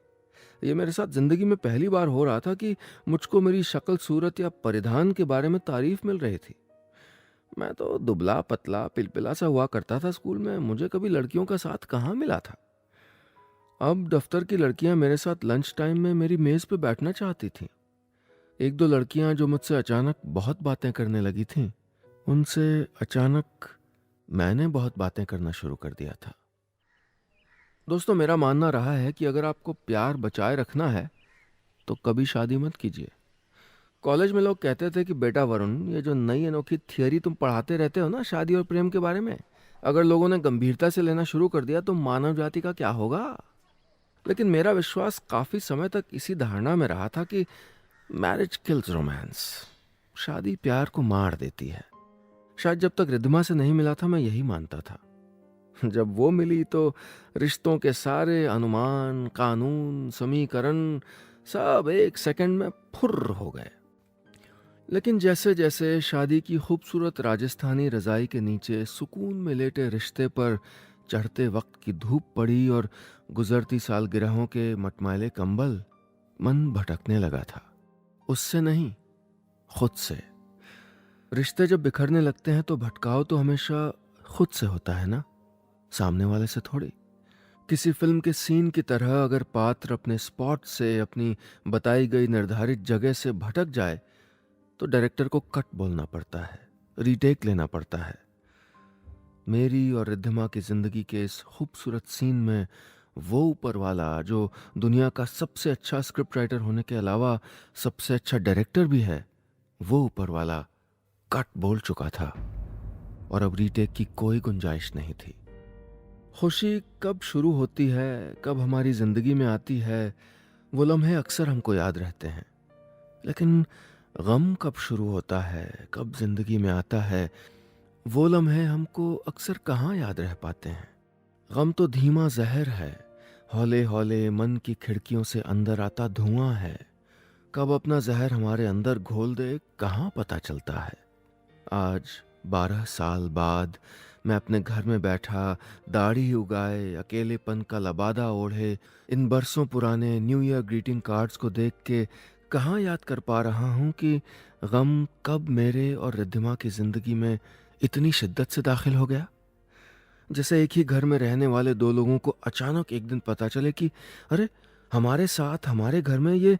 ये मेरे साथ ज़िंदगी में पहली बार हो रहा था कि मुझको मेरी शक्ल सूरत या परिधान के बारे में तारीफ मिल रही थी। मैं तो दुबला पतला पिलपिला सा हुआ करता था स्कूल में, मुझे कभी लड़कियों का साथ कहाँ मिला था। अब दफ्तर की लड़कियां मेरे साथ लंच टाइम में मेरी मेज पे बैठना चाहती थीं। एक दो लड़कियां जो मुझसे अचानक बहुत बातें करने लगी थीं, उनसे अचानक मैंने बहुत बातें करना शुरू कर दिया था। दोस्तों, मेरा मानना रहा है कि अगर आपको प्यार बचाए रखना है तो कभी शादी मत कीजिए। कॉलेज में लोग कहते थे कि बेटा वरुण, ये जो नई अनोखी थियरी तुम पढ़ाते रहते हो ना शादी और प्रेम के बारे में, अगर लोगों ने गंभीरता से लेना शुरू कर दिया तो मानव जाति का क्या होगा। लेकिन मेरा विश्वास काफी समय तक इसी धारणा में रहा था कि मैरिज किल्स रोमांस, शादी प्यार को मार देती है। शायद जब तक रिद्धिमा से नहीं मिला था मैं यही मानता था। जब वो मिली तो रिश्तों के सारे अनुमान, कानून, समीकरण सब एक सेकंड में फुर्र हो गए। लेकिन जैसे जैसे शादी की खूबसूरत राजस्थानी रजाई के नीचे सुकून में लेटे रिश्ते पर चढ़ते वक्त की धूप पड़ी और गुजरती सालगिरहों के मटमैले कंबल, मन भटकने लगा था। उससे नहीं, खुद से। रिश्ते जब बिखरने लगते हैं तो भटकाव तो हमेशा खुद से होता है ना, सामने वाले से थोड़ी। किसी फिल्म के सीन की तरह अगर पात्र अपने स्पॉट से, अपनी बताई गई निर्धारित जगह से भटक जाए तो डायरेक्टर को कट बोलना पड़ता है, रीटेक लेना पड़ता है। मेरी और रिद्धिमा की जिंदगी के इस खूबसूरत सीन में वो ऊपर वाला जो दुनिया का सबसे अच्छा स्क्रिप्ट राइटर होने के अलावा सबसे अच्छा डायरेक्टर भी है, वो ऊपर वाला कट बोल चुका था और अब रीटेक की कोई गुंजाइश नहीं थी। खुशी कब शुरू होती है, कब हमारी जिंदगी में आती है, वो लम्हे अक्सर हमको याद रहते हैं। लेकिन गम कब शुरू होता है, कब जिंदगी में आता है, वो लम्हे हमको अक्सर कहाँ याद रह पाते हैं। गम तो धीमा जहर है, हौले हौले मन की खिड़कियों से अंदर आता धुआं है। कब अपना जहर हमारे अंदर घोल दे कहाँ पता चलता है। आज 12 साल बाद मैं अपने घर में बैठा, दाढ़ी उगाए, अकेलेपन का लबादा ओढ़े, इन बरसों पुराने न्यू ईयर ग्रीटिंग कार्ड्स को देख के कहाँ याद कर पा रहा हूँ कि गम कब मेरे और रिद्धिमा की जिंदगी में इतनी शिद्दत से दाखिल हो गया। जैसे एक ही घर में रहने वाले दो लोगों को अचानक एक दिन पता चले कि अरे, हमारे साथ हमारे घर में ये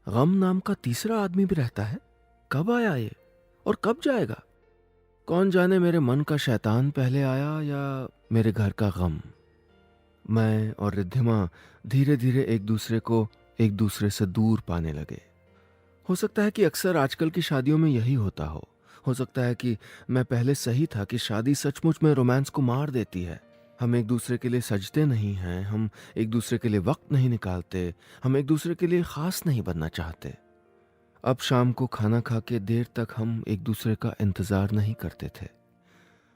गम नाम का तीसरा आदमी भी रहता है। कब आया ये और कब जाएगा? कौन जाने मेरे मन का शैतान पहले आया या मेरे घर का गम। मैं और रिद्धिमा धीरे धीरे एक दूसरे से दूर पाने लगे। हो सकता है कि अक्सर आजकल की शादियों में यही होता हो सकता है कि मैं पहले सही था कि शादी सचमुच में रोमांस को मार देती है। हम एक दूसरे के लिए सजते नहीं हैं, हम एक दूसरे के लिए वक्त नहीं निकालते, हम एक दूसरे के लिए खास नहीं बनना चाहते। अब शाम को खाना खा के देर तक हम एक दूसरे का इंतजार नहीं करते थे।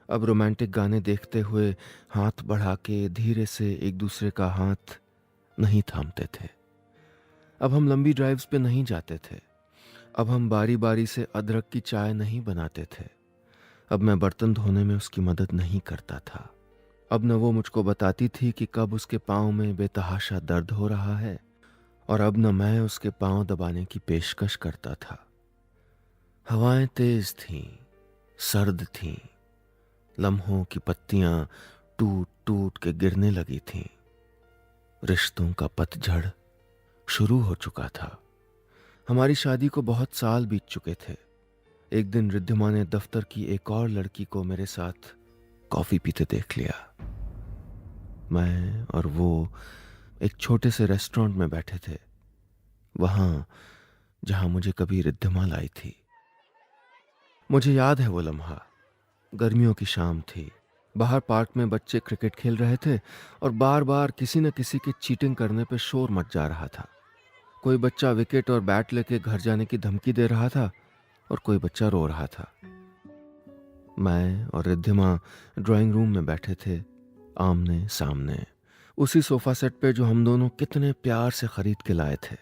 अब रोमांटिक गाने देखते हुए हाथ बढ़ा के धीरे से एक दूसरे का हाथ नहीं थामते थे। अब हम लंबी ड्राइव्स पे नहीं जाते थे। अब हम बारी बारी से अदरक की चाय नहीं बनाते थे। अब मैं बर्तन धोने में उसकी मदद नहीं करता था। अब न वो मुझको बताती थी कि कब उसके पाँव में बेतहाशा दर्द हो रहा है, और अब न मैं उसके पाँव दबाने की पेशकश करता था। हवाएं तेज थीं, सर्द थीं, लम्हों की पत्तियां टूट टूट के गिरने लगी थीं। रिश्तों का पतझड़ शुरू हो चुका था। हमारी शादी को बहुत साल बीत चुके थे। एक दिन रिद्धिमा ने दफ्तर की एक और लड़की को मेरे साथ कॉफी पीते देख लिया। मैं और वो एक छोटे से रेस्टोरेंट में बैठे थे, वहां जहां मुझे कभी रिद्धिमा लाई थी। मुझे याद है वो लम्हा। गर्मियों की शाम थी। बाहर पार्क में बच्चे क्रिकेट खेल रहे थे और बार बार किसी न किसी के चीटिंग करने पे शोर मच जा रहा था। कोई बच्चा विकेट और बैट लेके घर जाने की धमकी दे रहा था और कोई बच्चा रो रहा था। मैं और रिद्धिमा ड्राइंग रूम में बैठे थे, आमने सामने, उसी सोफा सेट पे जो हम दोनों कितने प्यार से खरीद के लाए थे।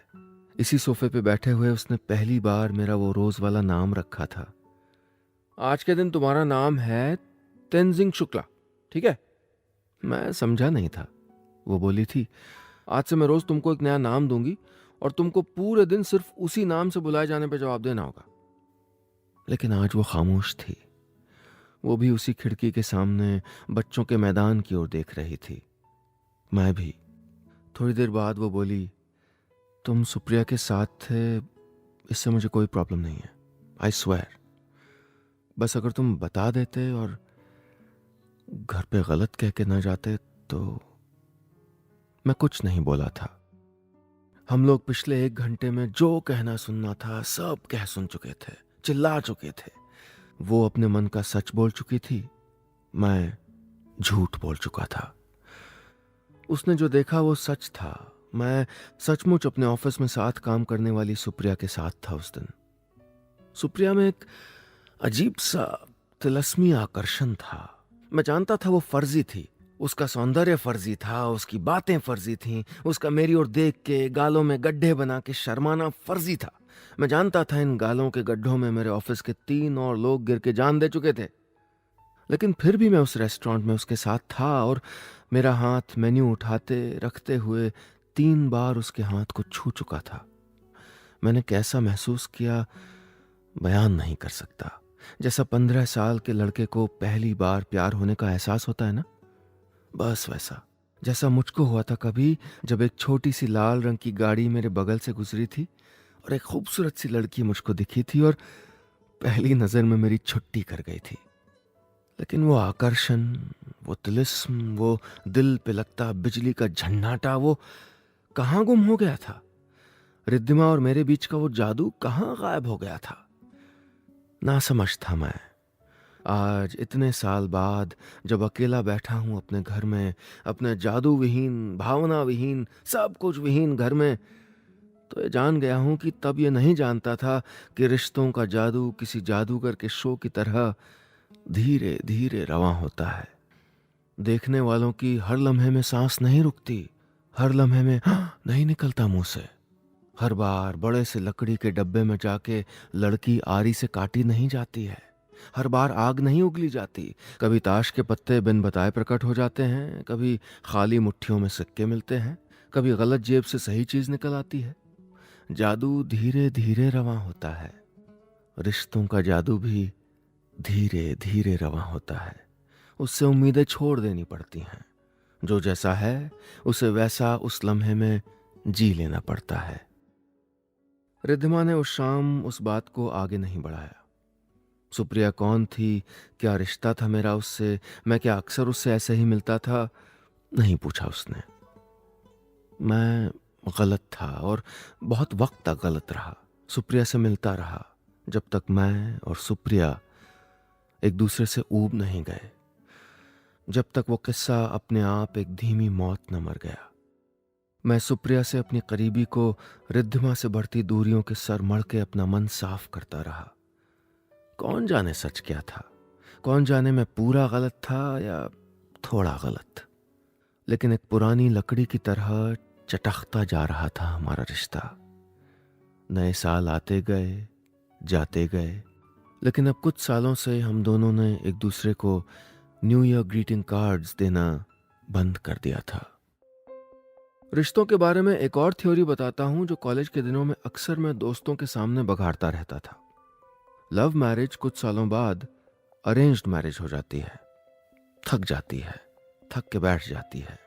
इसी सोफे पे बैठे हुए उसने पहली बार मेरा वो रोज वाला नाम रखा था। आज के दिन तुम्हारा नाम है तेंजिंग शुक्ला, ठीक है? मैं समझा नहीं था। वो बोली थी, आज से मैं रोज तुमको एक नया नाम दूंगी और तुमको पूरे दिन सिर्फ उसी नाम से बुलाए जाने पे जवाब देना होगा। लेकिन आज वो खामोश थी। वो भी उसी खिड़की के सामने बच्चों के मैदान की ओर देख रही थी। मैं भी। थोड़ी देर बाद वो बोली, तुम सुप्रिया के साथ थे, इससे मुझे कोई प्रॉब्लम नहीं है, आई स्वेयर। बस अगर तुम बता देते और घर पे गलत कह के ना जाते तो। मैं कुछ नहीं बोला था। हम लोग पिछले 1 घंटे में जो कहना सुनना था सब कह सुन चुके थे, चिल्ला चुके थे। वो अपने मन का सच बोल चुकी थी, मैं झूठ बोल चुका था। उसने जो देखा वो सच था। मैं सचमुच अपने ऑफिस में साथ काम करने वाली सुप्रिया के साथ था उस दिन। सुप्रिया में एक अजीब सा तिलस्मी आकर्षण था। मैं जानता था वो फर्जी थी, उसका सौंदर्य फर्जी था, उसकी बातें फर्जी थीं, उसका मेरी ओर देख के गालों में गड्ढे बना के शर्माना फर्जी था। मैं जानता था इन गालों के गड्ढों में मेरे ऑफिस के 3 और लोग गिर के जान दे चुके थे। लेकिन फिर भी मैं उस रेस्टोरेंट में उसके साथ था और मेरा हाथ मेन्यू उठाते रखते हुए 3 बार उसके हाथ को छू चुका था। मैंने कैसा महसूस किया बयान नहीं कर सकता। जैसा 15 साल के लड़के को पहली बार प्यार होने का एहसास होता है ना, बस वैसा। जैसा मुझको हुआ था कभी जब एक छोटी सी लाल रंग की गाड़ी मेरे बगल से गुजरी थी और एक खूबसूरत सी लड़की मुझको दिखी थी और पहली नजर में मेरी छुट्टी कर गई थी। लेकिन वो आकर्षण, वो तिलिस्म, वो दिल पे लगता बिजली का झन्नाटा, वो कहाँ गुम हो गया था? रिद्धिमा और मेरे बीच का वो जादू कहाँ गायब हो गया था? ना समझ था मैं। आज इतने साल बाद जब अकेला बैठा हूं अपने घर में, अपने जादू विहीन, भावना विहीन, सब कुछ विहीन घर में, तो ये जान गया हूं कि तब ये नहीं जानता था कि रिश्तों का जादू किसी जादूगर के शो की तरह धीरे धीरे रवां होता है। देखने वालों की हर लम्हे में सांस नहीं रुकती, हर लम्हे में नहीं निकलता मुंह से। हर बार बड़े से लकड़ी के डब्बे में जाके लड़की आरी से काटी नहीं जाती है। हर बार आग नहीं उगली जाती। कभी ताश के पत्ते बिन बताए प्रकट हो जाते हैं, कभी खाली मुट्ठियों में सिक्के मिलते हैं, कभी गलत जेब से सही चीज निकल आती है। जादू धीरे धीरे रवां होता है। रिश्तों का जादू भी धीरे धीरे रवां होता है। उससे उम्मीदें छोड़ देनी पड़ती हैं। जो जैसा है उसे वैसा उस लम्हे में जी लेना पड़ता है। रिद्धिमा ने उस शाम उस बात को आगे नहीं बढ़ाया। सुप्रिया कौन थी, क्या रिश्ता था मेरा उससे, मैं क्या अक्सर उससे ऐसे ही मिलता था, नहीं पूछा उसने। मैं गलत था और बहुत वक्त तक गलत रहा। सुप्रिया से मिलता रहा जब तक मैं और सुप्रिया एक दूसरे से ऊब नहीं गए, जब तक वो किस्सा अपने आप एक धीमी मौत न मर गया। मैं सुप्रिया से अपनी करीबी को रिद्धिमा से बढ़ती दूरियों के सर मढ़ के अपना मन साफ करता रहा। कौन जाने सच क्या था, कौन जाने मैं पूरा गलत था या थोड़ा गलत। लेकिन एक पुरानी लकड़ी की तरह चटकता जा रहा था हमारा रिश्ता। नए साल आते गए, जाते गए, लेकिन अब कुछ सालों से हम दोनों ने एक दूसरे को न्यू ईयर ग्रीटिंग कार्ड्स देना बंद कर दिया था। रिश्तों के बारे में एक और थ्योरी बताता हूं जो कॉलेज के दिनों में अक्सर मैं दोस्तों के सामने बघाड़ता रहता था। लव मैरिज कुछ सालों बाद अरेंज्ड मैरिज हो जाती है, थक जाती है, थक के बैठ जाती है।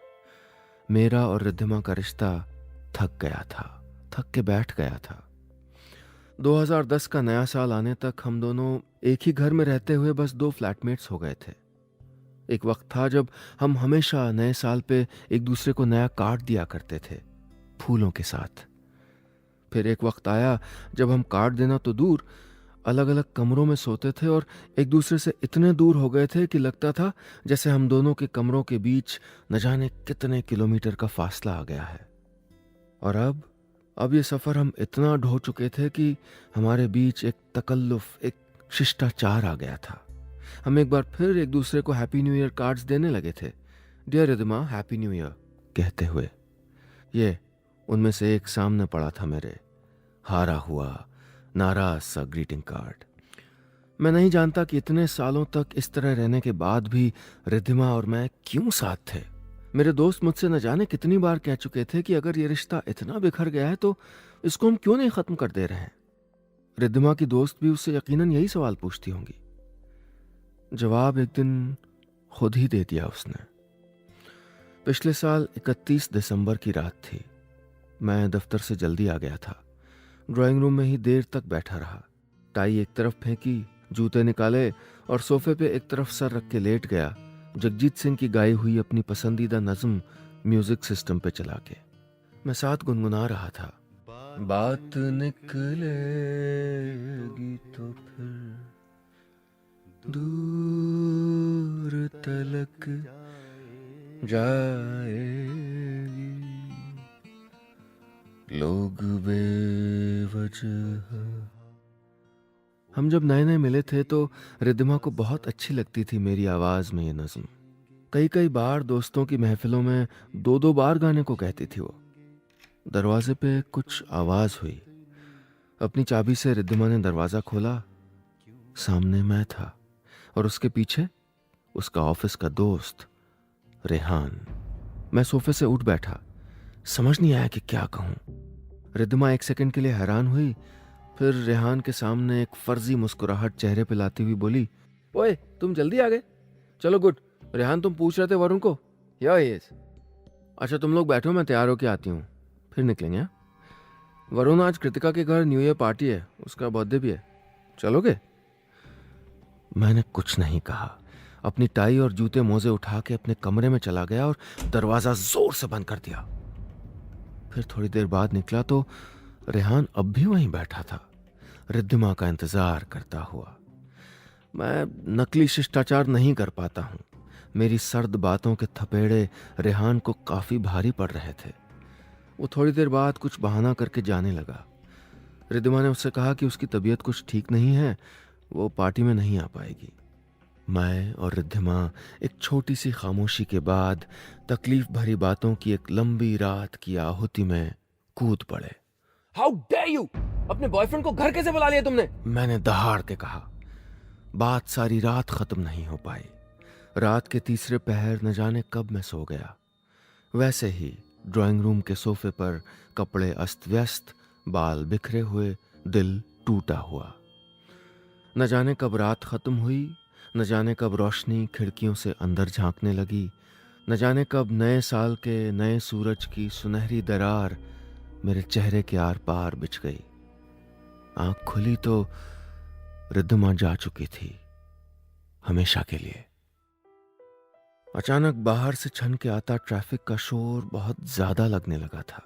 मेरा और रिद्धिमा का रिश्ता थक गया था, थक के बैठ गया था। 2010 का नया साल आने तक हम दोनों एक ही घर में रहते हुए बस 2 फ्लैटमेट्स हो गए थे। एक वक्त था जब हम हमेशा नए साल पे एक दूसरे को नया कार्ड दिया करते थे, फूलों के साथ। फिर एक वक्त आया जब हम कार्ड देना तो दूर, अलग अलग कमरों में सोते थे और एक दूसरे से इतने दूर हो गए थे कि लगता था जैसे हम दोनों के कमरों के बीच न जाने कितने किलोमीटर का फासला आ गया है। और अब ये सफर हम इतना ढो चुके थे कि हमारे बीच एक तकल्लुफ, एक शिष्टाचार आ गया था। हम एक बार फिर एक दूसरे को हैप्पी न्यू ईयर कार्ड्स देने लगे थे, dear Riddhima, happy new year कहते हुए ये उनमें से एक सामने पड़ा था मेरे, हारा हुआ नाराज सा ग्रीटिंग कार्ड। मैं नहीं जानता कि इतने सालों तक इस तरह रहने के बाद भी रिद्धिमा और मैं क्यों साथ थे। मेरे दोस्त मुझसे न जाने कितनी बार कह चुके थे कि अगर ये रिश्ता इतना बिखर गया है तो इसको हम क्यों नहीं खत्म कर दे रहे हैं। रिद्धिमा की दोस्त भी उससे यकीनन यही सवाल पूछती होंगी। जवाब एक दिन खुद ही दे दिया उसने। पिछले साल 31 दिसंबर की रात थी। मैं दफ्तर से जल्दी आ गया था। ड्राइंग रूम में ही देर तक बैठा रहा। टाई एक तरफ फेंकी, जूते निकाले और सोफे पे एक तरफ सर रख के लेट गया, जगजीत सिंह की गाई हुई अपनी पसंदीदा नज्म म्यूजिक सिस्टम पे चला के। मैं साथ गुनगुना रहा था। बात निकलेगी तो फिर दूर तलक जाएगी, लोग बेवजह। हम जब नए नए मिले थे तो रिद्धिमा को बहुत अच्छी लगती थी मेरी आवाज में ये नज्म। कई कई बार दोस्तों की महफिलों में दो दो बार गाने को कहती थी वो। दरवाजे पे कुछ आवाज हुई। अपनी चाबी से रिद्धिमा ने दरवाजा खोला। सामने मैं था और उसके पीछे उसका ऑफिस का दोस्त रेहान। मैं सोफे से उठ बैठा। समझ नहीं आया कि क्या कहूं। रिद्धिमा एक सेकंड के लिए हैरान हुई, फिर रेहान के सामने एक फर्जी मुस्कुराहट चेहरे पे लाती हुई बोली, ओए तुम जल्दी आ गए, चलो गुड। रेहान तुम पूछ रहे थे वरुण को? या यस। अच्छा तुम लोग बैठो, मैं तैयार होके आती हूँ, फिर निकलेंगे। हाँ? वरुण आज कृतिका के घर न्यू ईयर पार्टी है, उसका बर्थडे भी है, चलोगे? मैंने कुछ नहीं कहा। अपनी टाई और जूते मोजे उठा के अपने कमरे में चला गया और दरवाजा जोर से बंद कर दिया। फिर थोड़ी देर बाद निकला तो रेहान अब भी वहीं बैठा था, रिद्धिमा का इंतजार करता हुआ। मैं नकली शिष्टाचार नहीं कर पाता हूं। मेरी सर्द बातों के थपेड़े रेहान को काफी भारी पड़ रहे थे। वो थोड़ी देर बाद कुछ बहाना करके जाने लगा। रिद्धिमा ने उससे कहा कि उसकी तबीयत कुछ ठीक नहीं है, वो पार्टी में नहीं आ पाएगी। मैं और रिद्धिमा एक छोटी सी खामोशी के बाद तकलीफ भरी बातों की एक लंबी रात की आहुति में कूद पड़े। How dare you! अपने बॉयफ्रेंड को घर कैसे बुला लिया तुमने? मैंने दहाड़ के कहा। बात सारी रात खत्म नहीं हो पाई। रात के तीसरे पहर न जाने कब मैं सो गया। वैसे ही ड्राइंग रूम के सोफे पर कपड़े अस्त व्यस्त, बाल बिखरे हुए, दिल टूटा हुआ। न जाने कब रात खत्म हुई, न जाने कब रोशनी खिड़कियों से अंदर झांकने लगी, न जाने कब नए साल के नए सूरज की सुनहरी दरार मेरे चेहरे के आर पार बिछ गई। आंख खुली तो रिद्धिमा जा चुकी थी, हमेशा के लिए। अचानक बाहर से छन के आता ट्रैफिक का शोर बहुत ज्यादा लगने लगा था।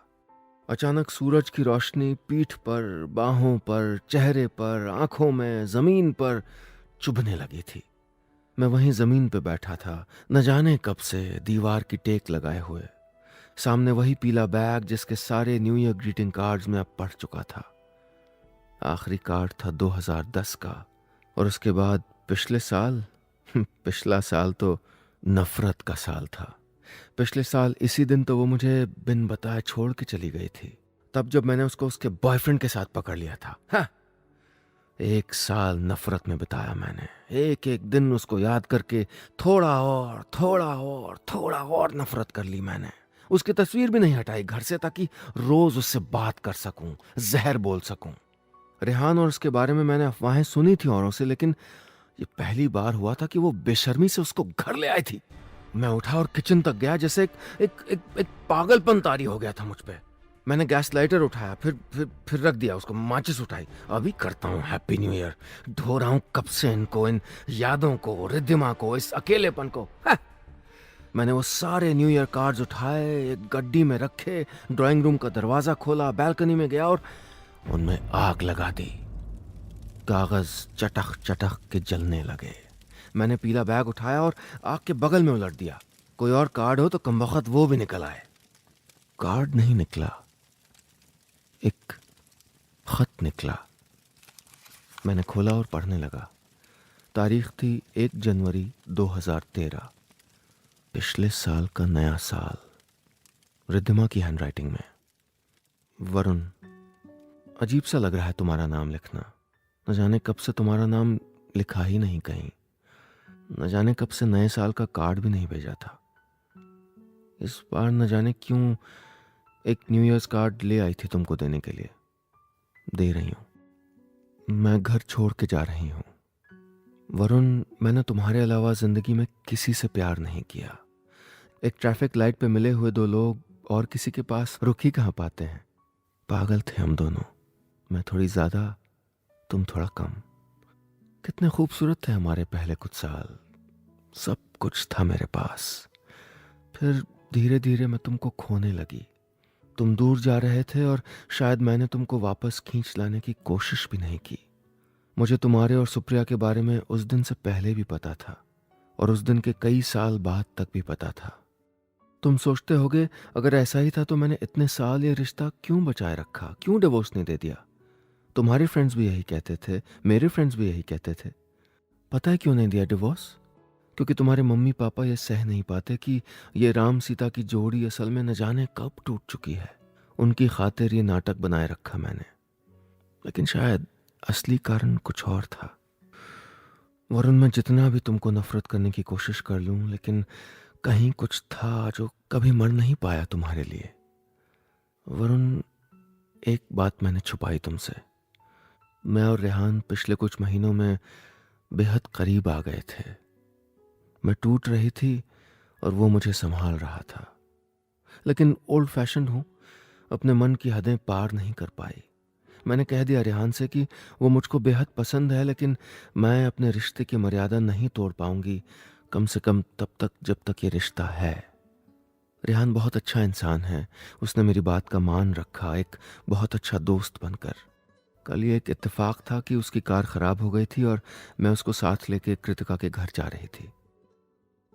अचानक सूरज की रोशनी पीठ पर, बाहों पर, चेहरे पर, आंखों में, जमीन पर चुभने लगी थी। मैं वहीं जमीन पे बैठा था, न जाने कब से दीवार की टेक लगाए हुए। सामने वही पीला बैग जिसके सारे न्यू ईयर ग्रीटिंग कार्ड्स में अब पढ़ चुका था। आखिरी कार्ड था 2010 का, और उसके बाद पिछले साल पिछला साल तो नफरत का साल था। पिछले साल इसी दिन तो वो मुझे बिन बताए छोड़ के चली गई थी, तब जब मैंने उसको उसके बॉयफ्रेंड के साथ पकड़ लिया था। हाँ, एक साल नफरत में बिताया मैंने। एक एक दिन उसको याद करके थोड़ा और थोड़ा और थोड़ा और नफरत कर ली मैंने। उसकी तस्वीर भी नहीं हटाई घर से, ताकि रोज उससे बात कर सकूं, जहर बोल सकूं। रेहान और उसके बारे में मैंने अफवाहें सुनी थी औरों से, लेकिन ये पहली बार हुआ था कि वो बेशर्मी से उसको घर ले आई थी। मैं उठा और किचन तक गया, जैसे एक पागलपन तारी हो गया था मुझ पे। मैंने गैस लाइटर उठाया, फिर रख दिया उसको। माचिस उठाई, अभी करता हूँ हैप्पी न्यू ईयर। ढो रहा हूँ कब से इनको, इन यादों को, रिद्धिमा को, इस अकेलेपन को। मैंने वो सारे न्यू ईयर कार्ड्स उठाए, एक गड्डी में रखे, ड्राइंग रूम का दरवाजा खोला, बैल्कनी में गया और उनमें आग लगा दी। कागज चटक चटक के जलने लगे। मैंने पीला बैग उठाया और आग के बगल में उलट दिया। कोई और कार्ड हो तो कमबख्त वो भी निकल आए। कार्ड नहीं निकला, एक खत निकला। मैंने खोला और पढ़ने लगा। तारीख थी 1 जनवरी 2013। पिछले साल का नया साल, रिद्धिमा की हैंडराइटिंग में। वरुण, अजीब सा लग रहा है तुम्हारा नाम लिखना। न जाने कब से तुम्हारा नाम लिखा ही नहीं कहीं। न जाने कब से नए साल का कार्ड भी नहीं भेजा था। इस बार न जाने क्यों एक न्यू ईयर्स कार्ड ले आई थी तुमको देने के लिए। दे रही हूँ। मैं घर छोड़ के जा रही हूँ। वरुण, मैंने तुम्हारे अलावा जिंदगी में किसी से प्यार नहीं किया। एक ट्रैफिक लाइट पे मिले हुए दो लोग और किसी के पास रुक ही कहाँ पाते हैं। पागल थे हम दोनों, मैं थोड़ी ज्यादा, तुम थोड़ा कम। कितने खूबसूरत थे हमारे पहले कुछ साल। सब कुछ था मेरे पास। फिर धीरे धीरे मैं तुमको खोने लगी। तुम दूर जा रहे थे और शायद मैंने तुमको वापस खींच लाने की कोशिश भी नहीं की। मुझे तुम्हारे और सुप्रिया के बारे में उस दिन से पहले भी पता था और उस दिन के कई साल बाद तक भी पता था। तुम सोचते होगे अगर ऐसा ही था तो मैंने इतने साल ये रिश्ता क्यों बचाए रखा, क्यों डिवोर्स नहीं दे दिया। तुम्हारे फ्रेंड्स भी यही कहते थे, मेरे फ्रेंड्स भी यही कहते थे। पता है क्यों नहीं दिया डिवोर्स? क्योंकि तुम्हारे मम्मी पापा ये सह नहीं पाते कि ये राम सीता की जोड़ी असल में न जाने कब टूट चुकी है। उनकी खातिर ये नाटक बनाए रखा मैंने, लेकिन शायद असली कारण कुछ और था। वरुण, मैं जितना भी तुमको नफरत करने की कोशिश कर लूं, लेकिन कहीं कुछ था जो कभी मर नहीं पाया तुम्हारे लिए। वरुण, एक बात मैंने छुपाई तुमसे। मैं और रेहान पिछले कुछ महीनों में बेहद करीब आ गए थे। मैं टूट रही थी और वो मुझे संभाल रहा था, लेकिन ओल्ड फैशन हूं, अपने मन की हदें पार नहीं कर पाई। मैंने कह दिया रेहान से कि वो मुझको बेहद पसंद है, लेकिन मैं अपने रिश्ते की मर्यादा नहीं तोड़ पाऊंगी, कम से कम तब तक जब तक ये रिश्ता है। रेहान बहुत अच्छा इंसान है। उसने मेरी बात का मान रखा, एक बहुत अच्छा दोस्त बनकर। कल ये एक इत्तेफाक था कि उसकी कार खराब हो गई थी और मैं उसको साथ लेके कृतिका के घर जा रही थी।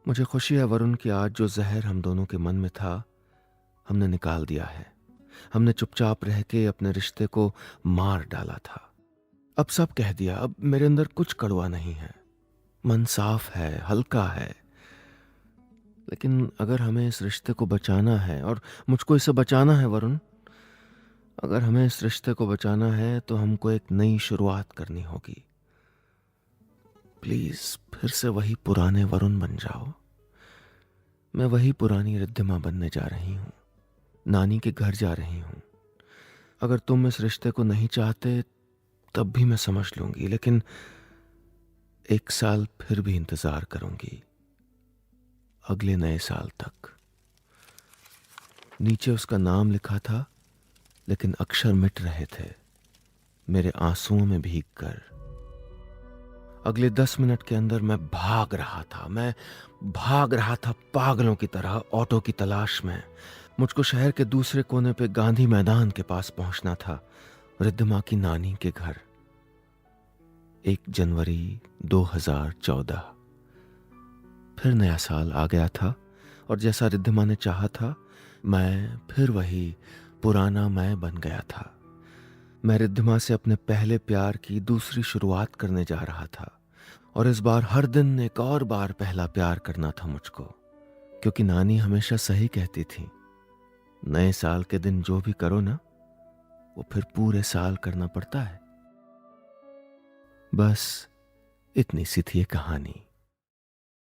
मुझे खुशी है वरुण कि आज जो जहर हम दोनों के मन में था, हमने निकाल दिया है। हमने चुपचाप रह के अपने रिश्ते को मार डाला था। अब सब कह दिया, अब मेरे अंदर कुछ कड़वा नहीं है। मन साफ है, हल्का है। लेकिन अगर हमें इस रिश्ते को बचाना है, और मुझको इसे बचाना है वरुण, अगर हमें इस रिश्ते को बचाना है तो हमको एक नई शुरुआत करनी होगी। प्लीज फिर से वही पुराने वरुण बन जाओ। मैं वही पुरानी रिद्धिमा बनने जा रही हूं, नानी के घर जा रही हूं। अगर तुम इस रिश्ते को नहीं चाहते तब भी मैं समझ लूंगी, लेकिन एक साल फिर भी इंतजार करूंगी, अगले नए साल तक। नीचे उसका नाम लिखा था, लेकिन अक्षर मिट रहे थे मेरे आंसुओं में भीग कर। अगले 10 मिनट के अंदर मैं भाग रहा था पागलों की तरह, ऑटो की तलाश में। मुझको शहर के दूसरे कोने पे गांधी मैदान के पास पहुंचना था, रिद्धिमा की नानी के घर। 1 जनवरी 2014। फिर नया साल आ गया था और जैसा रिद्धिमा ने चाहा था, मैं फिर वही पुराना मैं बन गया था। मैं रिद्धिमा से अपने पहले प्यार की दूसरी शुरुआत करने जा रहा था, और इस बार हर दिन एक और बार पहला प्यार करना था मुझको, क्योंकि नानी हमेशा सही कहती थी, नए साल के दिन जो भी करो ना, वो फिर पूरे साल करना पड़ता है। बस इतनी सी थी ये कहानी।